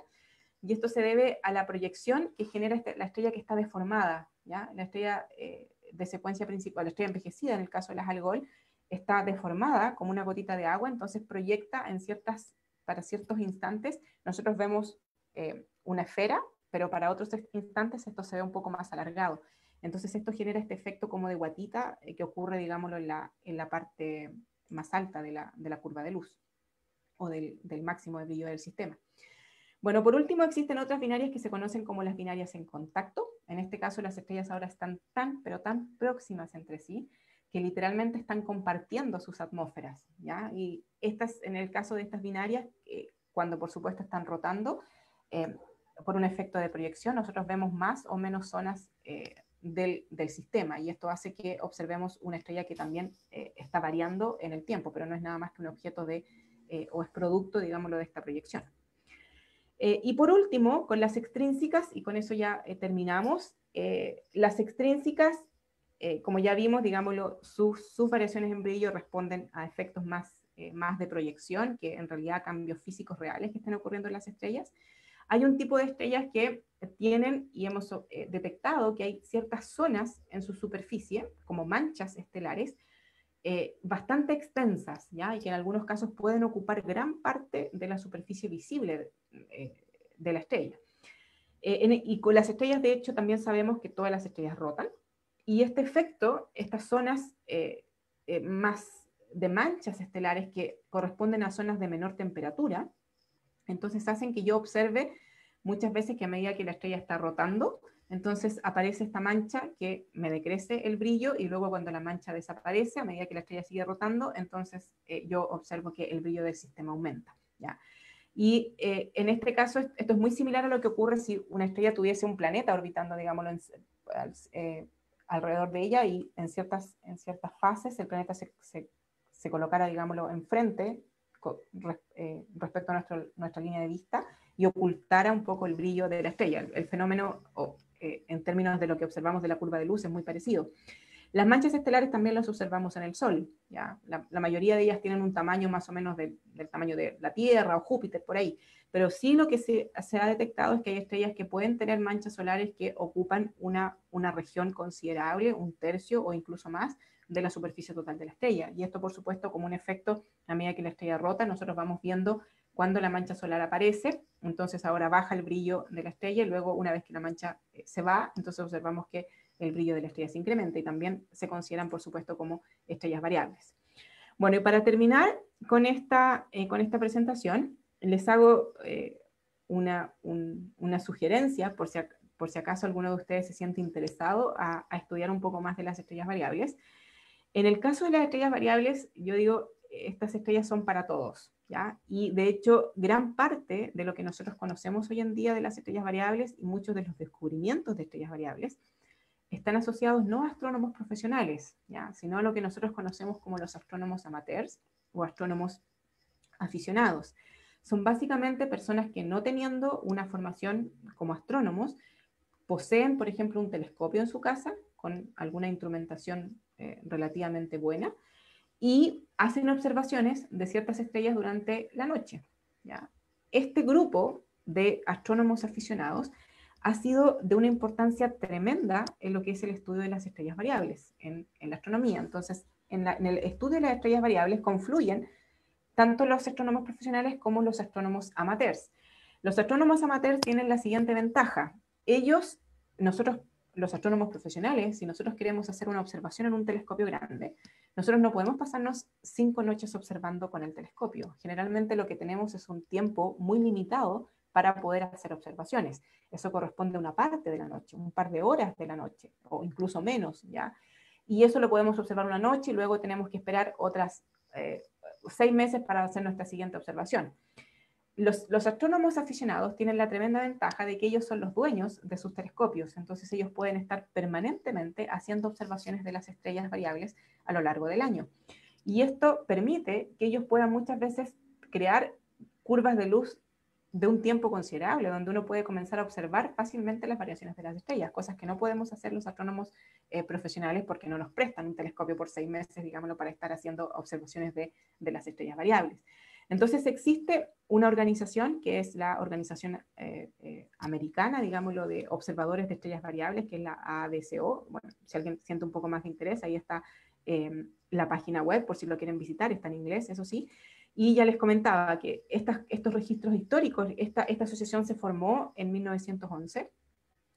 y esto se debe a la proyección que genera la estrella que está deformada, ¿ya? La estrella de secuencia principal, la estrella envejecida en el caso de las Algol, está deformada como una gotita de agua, entonces proyecta para ciertos instantes. Nosotros vemos una esfera, pero para otros instantes esto se ve un poco más alargado. Entonces esto genera este efecto como de guatita que ocurre, digámoslo, en la parte más alta de la curva de luz, o del máximo de brillo del sistema. Bueno, por último, existen otras binarias que se conocen como las binarias en contacto. En este caso, las estrellas ahora están pero tan próximas entre sí, que literalmente están compartiendo sus atmósferas, ¿ya? Y en el caso de estas binarias, cuando por supuesto están rotando, por un efecto de proyección, nosotros vemos más o menos zonas del sistema, y esto hace que observemos una estrella que también está variando en el tiempo, pero no es nada más que un objeto o es producto, digámoslo, de esta proyección. Y por último, con las extrínsecas, y con eso ya terminamos, las extrínsecas, como ya vimos, digámoslo, sus variaciones en brillo responden a efectos más de proyección, que en realidad a cambios físicos reales que están ocurriendo en las estrellas. Hay un tipo de estrellas que tienen, y hemos detectado que hay ciertas zonas en su superficie, como manchas estelares, bastante extensas, ¿ya? Y que en algunos casos pueden ocupar gran parte de la superficie visible de la estrella. Y con las estrellas, de hecho, también sabemos que todas las estrellas rotan, y este efecto, estas zonas más de manchas estelares que corresponden a zonas de menor temperatura, entonces hacen que yo observe muchas veces que a medida que la estrella está rotando, entonces aparece esta mancha que me decrece el brillo, y luego cuando la mancha desaparece, a medida que la estrella sigue rotando, entonces yo observo que el brillo del sistema aumenta, ¿ya? Y en este caso, esto es muy similar a lo que ocurre si una estrella tuviese un planeta orbitando, digámoslo, alrededor de ella, y en ciertas fases el planeta se colocara, digámoslo, enfrente respecto a nuestra línea de vista, y ocultara un poco el brillo de la estrella. El fenómeno, en términos de lo que observamos de la curva de luz, es muy parecido. Las manchas estelares también las observamos en el Sol, ¿ya? La mayoría de ellas tienen un tamaño más o menos del tamaño de la Tierra o Júpiter, por ahí. Pero sí lo que se ha detectado es que hay estrellas que pueden tener manchas solares que ocupan una región considerable, un tercio o incluso más de la superficie total de la estrella. Y esto, por supuesto, como un efecto, a medida que la estrella rota, nosotros vamos viendo cuando la mancha solar aparece, entonces ahora baja el brillo de la estrella, y luego una vez que la mancha se va, entonces observamos que el brillo de la estrella se incrementa, y también se consideran, por supuesto, como estrellas variables. Bueno, y para terminar con esta presentación, les hago una sugerencia, por si acaso alguno de ustedes se siente interesado a estudiar un poco más de las estrellas variables. En el caso de las estrellas variables, yo digo, estas estrellas son para todos, ¿ya? Y de hecho, gran parte de lo que nosotros conocemos hoy en día de las estrellas variables, y muchos de los descubrimientos de estrellas variables, están asociados no a astrónomos profesionales, ¿ya? Sino a lo que nosotros conocemos como los astrónomos amateurs o astrónomos aficionados. Son básicamente personas que, no teniendo una formación como astrónomos, poseen, por ejemplo, un telescopio en su casa con alguna instrumentación relativamente buena, y hacen observaciones de ciertas estrellas durante la noche, ¿ya? Este grupo de astrónomos aficionados ha sido de una importancia tremenda en lo que es el estudio de las estrellas variables en la astronomía. Entonces, en el estudio de las estrellas variables confluyen tanto los astrónomos profesionales como los astrónomos amateurs. Los astrónomos amateurs tienen la siguiente ventaja. Nosotros, los astrónomos profesionales, si nosotros queremos hacer una observación en un telescopio grande, nosotros no podemos pasarnos 5 noches observando con el telescopio. Generalmente lo que tenemos es un tiempo muy limitado para poder hacer observaciones. Eso corresponde a una parte de la noche, un par de horas de la noche, o incluso menos, ¿ya? Y eso lo podemos observar una noche, y luego tenemos que esperar otras 6 meses para hacer nuestra siguiente observación. Los astrónomos aficionados tienen la tremenda ventaja de que ellos son los dueños de sus telescopios, entonces ellos pueden estar permanentemente haciendo observaciones de las estrellas variables a lo largo del año. Y esto permite que ellos puedan muchas veces crear curvas de luz de un tiempo considerable, donde uno puede comenzar a observar fácilmente las variaciones de las estrellas, cosas que no podemos hacer los astrónomos profesionales porque no nos prestan un telescopio por 6 meses, digámoslo, para estar haciendo observaciones de las estrellas variables. Entonces existe una organización que es la organización americana, digámoslo, de observadores de estrellas variables, que es la ADCO. Bueno, si alguien siente un poco más de interés, ahí está la página web, por si lo quieren visitar, está en inglés, eso sí. Y ya les comentaba que estos registros históricos, esta asociación se formó en 1911,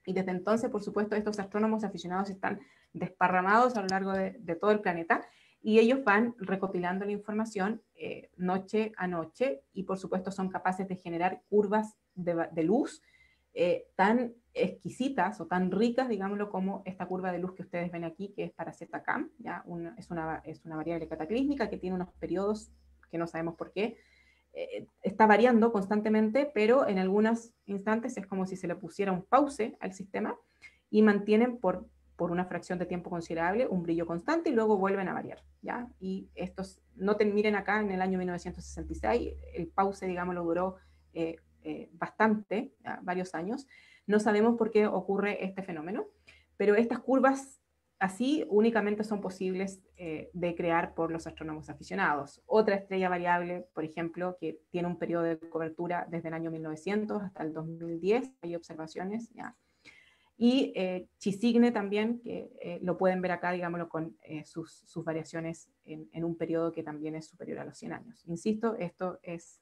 y desde entonces, por supuesto, estos astrónomos aficionados están desparramados a lo largo de todo el planeta, y ellos van recopilando la información noche a noche, y por supuesto son capaces de generar curvas de luz tan exquisitas o tan ricas, digámoslo, como esta curva de luz que ustedes ven aquí, que es para ZCAM, ¿ya? Es una variable cataclísmica que tiene unos periodos que no sabemos por qué, está variando constantemente, pero en algunos instantes es como si se le pusiera un pause al sistema y mantienen por una fracción de tiempo considerable un brillo constante y luego vuelven a variar, ¿ya? Y estos, miren acá en el año 1966, el pause, digamos, lo duró bastante, ¿ya? Varios años. No sabemos por qué ocurre este fenómeno, pero estas curvas así únicamente son posibles de crear por los astrónomos aficionados. Otra estrella variable, por ejemplo, que tiene un periodo de cobertura desde el año 1900 hasta el 2010, hay observaciones, ¿ya? Y Chi-Cygne también, que lo pueden ver acá, digámoslo, con sus variaciones en un periodo que también es superior a los 100 años. Insisto, esto es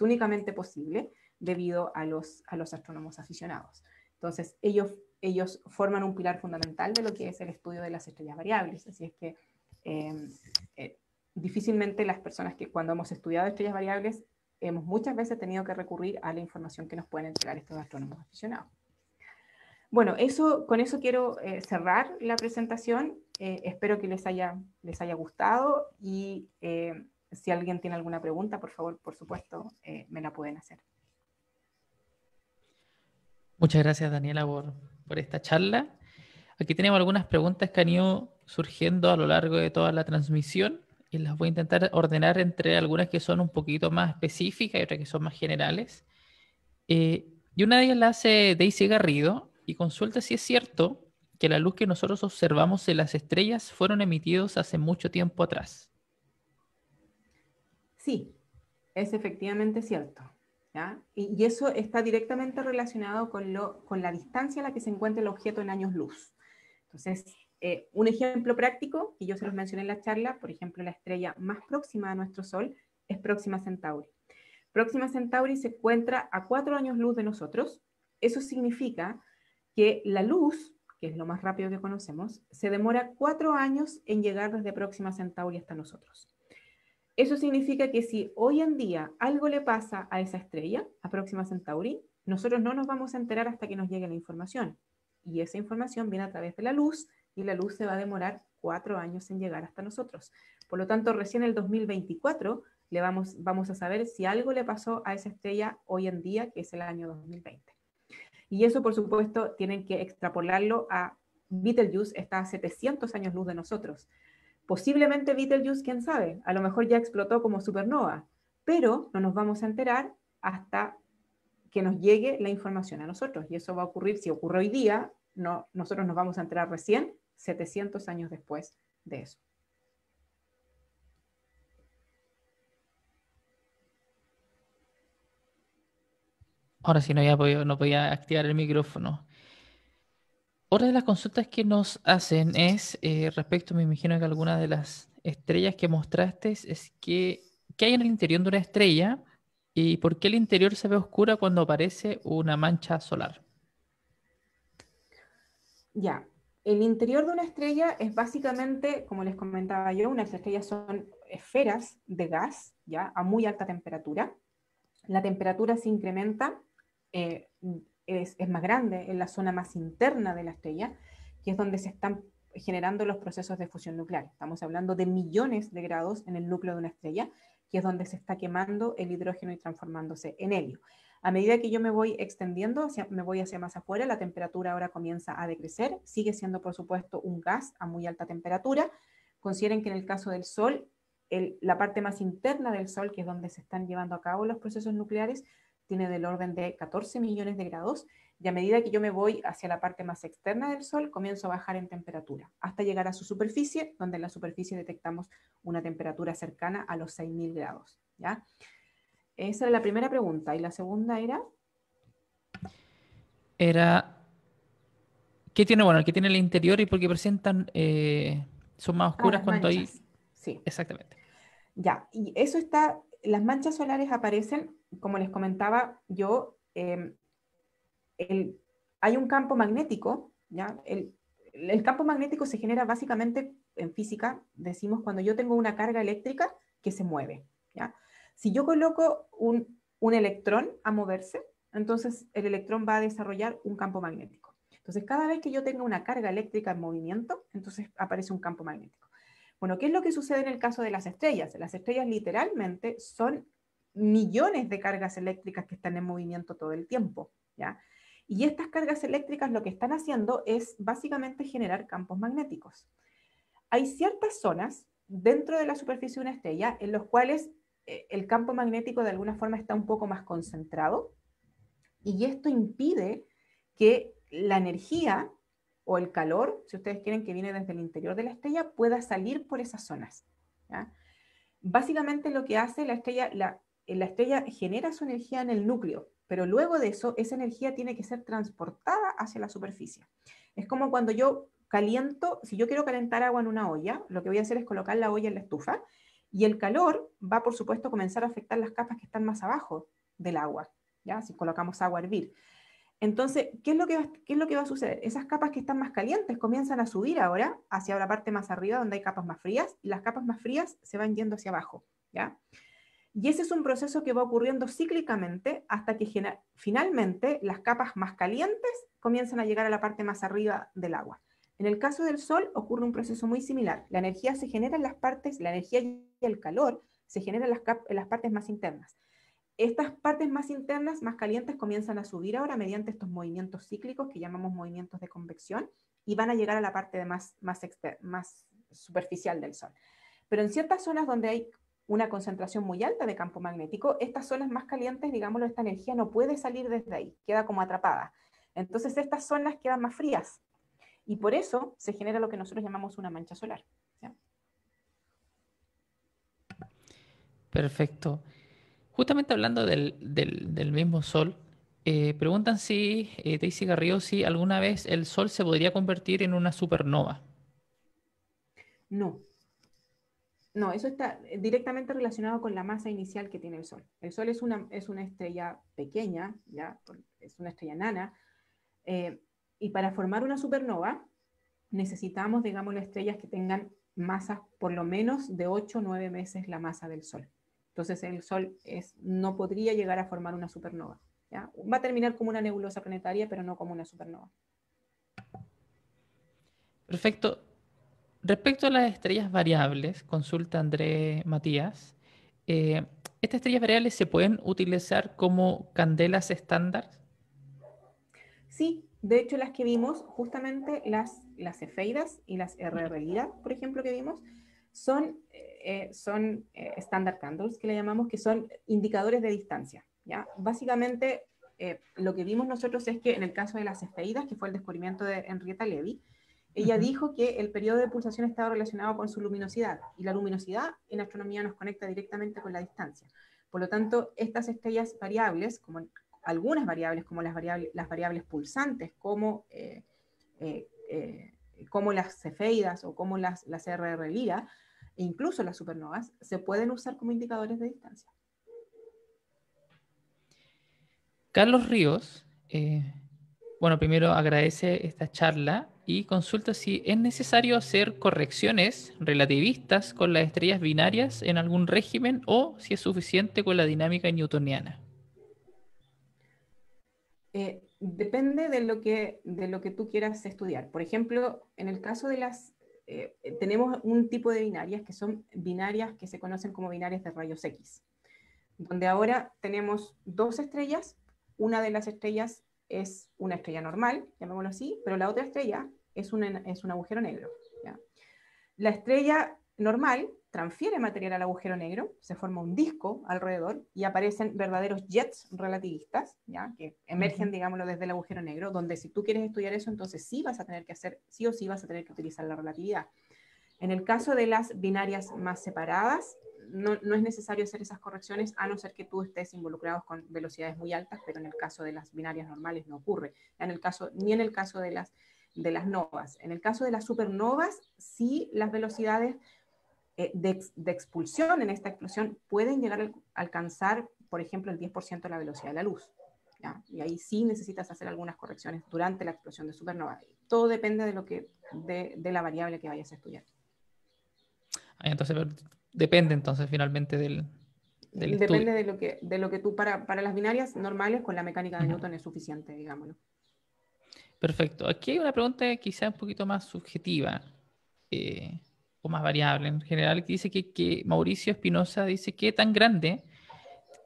únicamente posible debido a los astrónomos aficionados. Entonces, ellos forman un pilar fundamental de lo que es el estudio de las estrellas variables. Así es que difícilmente las personas que cuando hemos estudiado estrellas variables hemos muchas veces tenido que recurrir a la información que nos pueden entregar estos astrónomos aficionados. Bueno, con eso quiero cerrar la presentación. Espero que les haya gustado, y si alguien tiene alguna pregunta, por favor, por supuesto, me la pueden hacer. Muchas gracias, Daniela, por esta charla. Aquí tenemos algunas preguntas que han ido surgiendo a lo largo de toda la transmisión, y las voy a intentar ordenar entre algunas que son un poquito más específicas y otras que son más generales. Y una de ellas la hace Daisy Garrido y consulta si es cierto que la luz que nosotros observamos en las estrellas fueron emitidos hace mucho tiempo atrás. Sí, es efectivamente cierto, ¿ya? Y eso está directamente relacionado con la distancia a la que se encuentra el objeto en años luz. Entonces, un ejemplo práctico, que yo se los mencioné en la charla, por ejemplo, la estrella más próxima a nuestro Sol es Próxima Centauri. Próxima Centauri se encuentra a 4 años luz de nosotros. Eso significa que la luz, que es lo más rápido que conocemos, se demora 4 años en llegar desde Próxima Centauri hasta nosotros. Eso significa que si hoy en día algo le pasa a esa estrella, a Próxima Centauri, nosotros no nos vamos a enterar hasta que nos llegue la información. Y esa información viene a través de la luz, y la luz se va a demorar 4 años en llegar hasta nosotros. Por lo tanto, recién en el 2024 vamos a saber si algo le pasó a esa estrella hoy en día, que es el año 2020. Y eso, por supuesto, tienen que extrapolarlo a Betelgeuse, está a 700 años luz de nosotros. Posiblemente Betelgeuse, quién sabe, a lo mejor ya explotó como supernova, pero no nos vamos a enterar hasta que nos llegue la información a nosotros. Y eso va a ocurrir, si ocurre hoy día, nosotros nos vamos a enterar recién 700 años después de eso. Ahora sí, no podía activar el micrófono. Otra de las consultas que nos hacen es respecto, me imagino que alguna de las estrellas que mostraste, es que ¿qué hay en el interior de una estrella y por qué el interior se ve oscura cuando aparece una mancha solar? Ya, el interior de una estrella es básicamente, como les comentaba yo, unas estrellas son esferas de gas, ya, a muy alta temperatura. La temperatura se incrementa, es más grande en la zona más interna de la estrella, que es donde se están generando los procesos de fusión nuclear. Estamos hablando de millones de grados en el núcleo de una estrella, que es donde se está quemando el hidrógeno y transformándose en helio. A medida que yo me voy extendiendo, me voy hacia más afuera, la temperatura ahora comienza a decrecer, sigue siendo por supuesto un gas a muy alta temperatura. Consideren que en el caso del Sol, la parte más interna del Sol, que es donde se están llevando a cabo los procesos nucleares, tiene del orden de 14 millones de grados, y a medida que yo me voy hacia la parte más externa del Sol, comienzo a bajar en temperatura, hasta llegar a su superficie, donde en la superficie detectamos una temperatura cercana a los 6.000 grados, ¿ya? Esa era la primera pregunta. Y la segunda era... Era, ¿qué tiene, bueno, qué tiene el interior y por qué presentan, son más Ah, oscuras las cuando hay... manchas. Sí, Exactamente. ya. Y eso está... Las manchas solares aparecen, como les comentaba yo, hay un campo magnético, ¿ya? El campo magnético se genera básicamente en física, decimos cuando yo tengo una carga eléctrica que se mueve, ¿ya? Si yo coloco un electrón a moverse, entonces el electrón va a desarrollar un campo magnético. Entonces, cada vez que yo tenga una carga eléctrica en movimiento, entonces aparece un campo magnético. Bueno, ¿qué es lo que sucede en el caso de las estrellas? Las estrellas literalmente son millones de cargas eléctricas que están en movimiento todo el tiempo, ¿ya? Y estas cargas eléctricas lo que están haciendo es básicamente generar campos magnéticos. Hay ciertas zonas dentro de la superficie de una estrella en los cuales el campo magnético de alguna forma está un poco más concentrado y esto impide que la energía o el calor, si ustedes quieren que viene desde el interior de la estrella, pueda salir por esas zonas, ¿ya? Básicamente lo que hace la estrella genera su energía en el núcleo, pero luego de eso, esa energía tiene que ser transportada hacia la superficie. Es como cuando yo caliento, si yo quiero calentar agua en una olla, lo que voy a hacer es colocar la olla en la estufa y el calor va, por supuesto, a comenzar a afectar las capas que están más abajo del agua, ¿ya? Si colocamos agua a hervir. Entonces, ¿qué es lo que va a suceder? Esas capas que están más calientes comienzan a subir ahora hacia la parte más arriba donde hay capas más frías y las capas más frías se van yendo hacia abajo, ¿ya? Y ese es un proceso que va ocurriendo cíclicamente hasta que finalmente las capas más calientes comienzan a llegar a la parte más arriba del agua. En el caso del Sol ocurre un proceso muy similar. La energía se genera en las partes, la energía y el calor se generan en las partes más internas. Estas partes más internas, más calientes, comienzan a subir ahora mediante estos movimientos cíclicos que llamamos movimientos de convección y van a llegar a la parte de más superficial del Sol. Pero en ciertas zonas donde hay una concentración muy alta de campo magnético, estas zonas más calientes, digámoslo, esta energía no puede salir desde ahí, queda como atrapada. Entonces estas zonas quedan más frías y por eso se genera lo que nosotros llamamos una mancha solar, ¿sí? Perfecto. Justamente hablando del mismo Sol, preguntan si, Daisy Garrido, si alguna vez el Sol se podría convertir en una supernova. No, no, eso está directamente relacionado con la masa inicial que tiene el Sol. El Sol es una estrella pequeña, ¿ya? Es una estrella nana, y para formar una supernova necesitamos, digamos, estrellas que tengan masas por lo menos de 8 o 9 veces la masa del Sol. Entonces el Sol no podría llegar a formar una supernova, ¿ya? Va a terminar como una nebulosa planetaria, pero no como una supernova. Perfecto. Respecto a las estrellas variables, consulta André Matías, eh, ¿estas estrellas variables se pueden utilizar como candelas estándar? Sí, de hecho las que vimos, justamente las cefeidas y las RR Lyra, por ejemplo, que vimos, son standard candles, que le llamamos, que son indicadores de distancia, ¿ya? Básicamente, lo que vimos nosotros es que en el caso de las cefeidas, que fue el descubrimiento de Henrietta Levy, ella Ujú. dijo que el periodo de pulsación estaba relacionado con su luminosidad, y la luminosidad en astronomía nos conecta directamente con la distancia. Por lo tanto, estas estrellas variables, como algunas variables, como las variables pulsantes, eh, eh, como las cefeidas o como las RR Lyra, e incluso las supernovas, se pueden usar como indicadores de distancia. Carlos Ríos, bueno, primero agradece esta charla y consulta si es necesario hacer correcciones relativistas con las estrellas binarias en algún régimen o si es suficiente con la dinámica newtoniana. Depende de lo que tú quieras estudiar. Por ejemplo, en el caso de tenemos un tipo de binarias que son binarias que se conocen como binarias de rayos X, donde ahora tenemos dos estrellas. Una de las estrellas es una estrella normal, llamémoslo así, pero la otra estrella es un agujero negro, ¿ya? La estrella normal transfiere material al agujero negro, se forma un disco alrededor y aparecen verdaderos jets relativistas, ¿ya? Que emergen, digámoslo, desde el agujero negro, donde si tú quieres estudiar eso, entonces sí vas a tener que hacer, sí o sí vas a tener que utilizar la relatividad. En el caso de las binarias más separadas, no es necesario hacer esas correcciones, a no ser que tú estés involucrado con velocidades muy altas, pero en el caso de las binarias normales no ocurre. Ni en el caso de las novas. En el caso de las supernovas, sí las velocidades de expulsión en esta explosión pueden llegar a alcanzar, por ejemplo, el 10% de la velocidad de la luz. ¿Ya? Y ahí sí necesitas hacer algunas correcciones durante la explosión de supernova. Todo depende de la variable que vayas a estudiar. Entonces, depende entonces finalmente del Depende estudio. de lo que tú, para las binarias normales, con la mecánica de Newton es suficiente, digámoslo. Perfecto. Aquí hay una pregunta quizá un poquito más subjetiva o más variable en general, que dice que Mauricio Espinosa dice que tan grande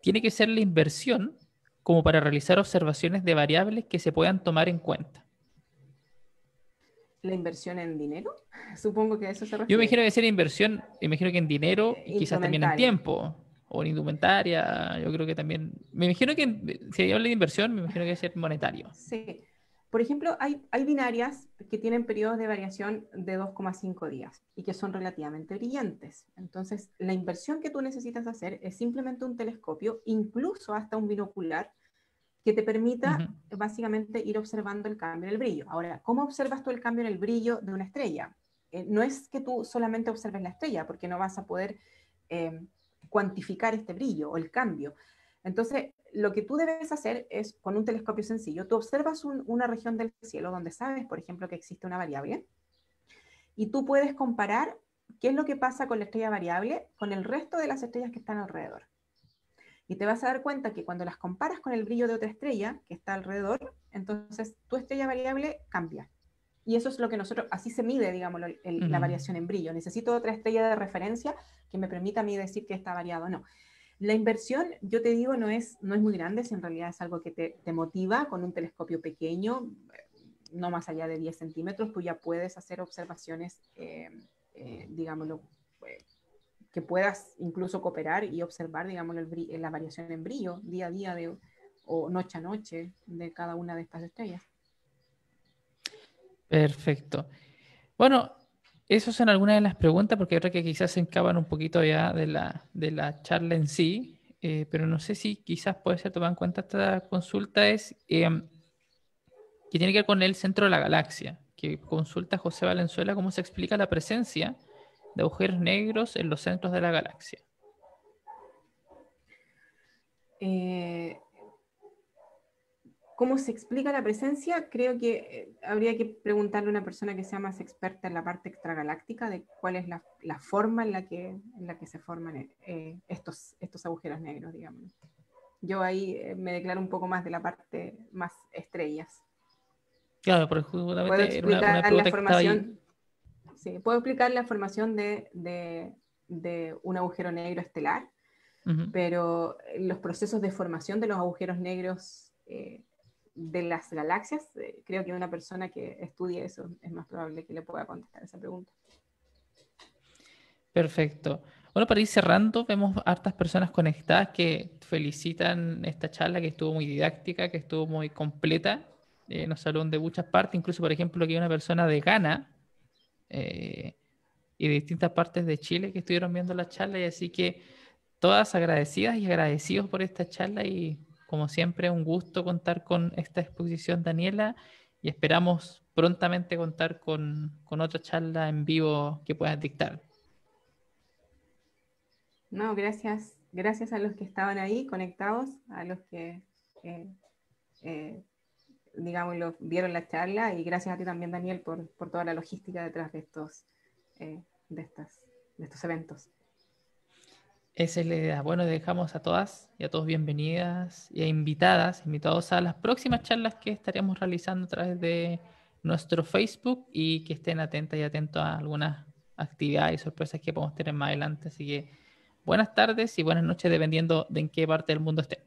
tiene que ser la inversión como para realizar observaciones de variables que se puedan tomar en cuenta. ¿La inversión en dinero? Supongo que a eso se Yo me refiere. imagino que sea inversión, me imagino que en dinero y quizás también en Instrumentaria. tiempo o en indumentaria. Yo creo que también, me imagino que si habla de inversión, me imagino que debe ser monetario. Sí. Por ejemplo, hay binarias que tienen periodos de variación de 2,5 días y que son relativamente brillantes. Entonces, la inversión que tú necesitas hacer es simplemente un telescopio, incluso hasta un binocular, que te permita básicamente ir observando el cambio en el brillo. Ahora, ¿cómo observas tú el cambio en el brillo de una estrella? No es que tú solamente observes la estrella, porque no vas a poder eh, cuantificar este brillo o el cambio. Entonces, lo que tú debes hacer es, con un telescopio sencillo, tú observas una región del cielo donde sabes, por ejemplo, que existe una variable, y tú puedes comparar qué es lo que pasa con la estrella variable con el resto de las estrellas que están alrededor. Y te vas a dar cuenta que cuando las comparas con el brillo de otra estrella que está alrededor, entonces tu estrella variable cambia. Y eso es lo que nosotros, así se mide, digamos, la variación en brillo. Necesito otra estrella de referencia que me permita a mí decir que está variado o no. La inversión, yo te digo, no es muy grande, si en realidad es algo que te motiva con un telescopio pequeño, no más allá de 10 centímetros, tú ya puedes hacer observaciones, digámoslo, que puedas incluso cooperar y observar, digamos, la variación en brillo día a día o noche a noche de cada una de estas estrellas. Perfecto. Bueno, esas son algunas de las preguntas, porque otra que quizás se encaban un poquito ya de la charla en sí, pero no sé si quizás puede ser tomada en cuenta esta consulta, es que tiene que ver con el centro de la galaxia, que consulta José Valenzuela cómo se explica la presencia de agujeros negros en los centros de la galaxia. ¿Cómo se explica la presencia? Creo que habría que preguntarle a una persona que sea más experta en la parte extragaláctica de cuál es la forma en la que se forman estos agujeros negros, digamos. Yo ahí me declaro un poco más de la parte más estrellas. Claro, porque Puedo justamente era una explicar la pregunta que estaba ahí. formación, sí, puedo explicar la formación de un agujero negro estelar, pero los procesos de formación de los agujeros negros de las galaxias, creo que una persona que estudie eso es más probable que le pueda contestar esa pregunta. Perfecto. Bueno, para ir cerrando, vemos hartas personas conectadas que felicitan esta charla, que estuvo muy didáctica, que estuvo muy completa. Nos hablaron de muchas partes, incluso, por ejemplo, que hay una persona de Ghana y de distintas partes de Chile que estuvieron viendo la charla, y así que todas agradecidas y agradecidos por esta charla, y como siempre, un gusto contar con esta exposición, Daniela, y esperamos prontamente contar con otra charla en vivo que puedas dictar. No, gracias a los que estaban ahí conectados, a los que, eh, eh, digamos, vieron la charla, y gracias a ti también, Daniel, por toda la logística detrás eh, de, de estos eventos. Esa es la idea. Bueno, dejamos a todas y a todos bienvenidas y invitados a las próximas charlas que estaremos realizando a través de nuestro Facebook, y que estén atentas y atentos a algunas actividades y sorpresas que podemos tener más adelante. Así que buenas tardes y buenas noches, dependiendo de en qué parte del mundo estén.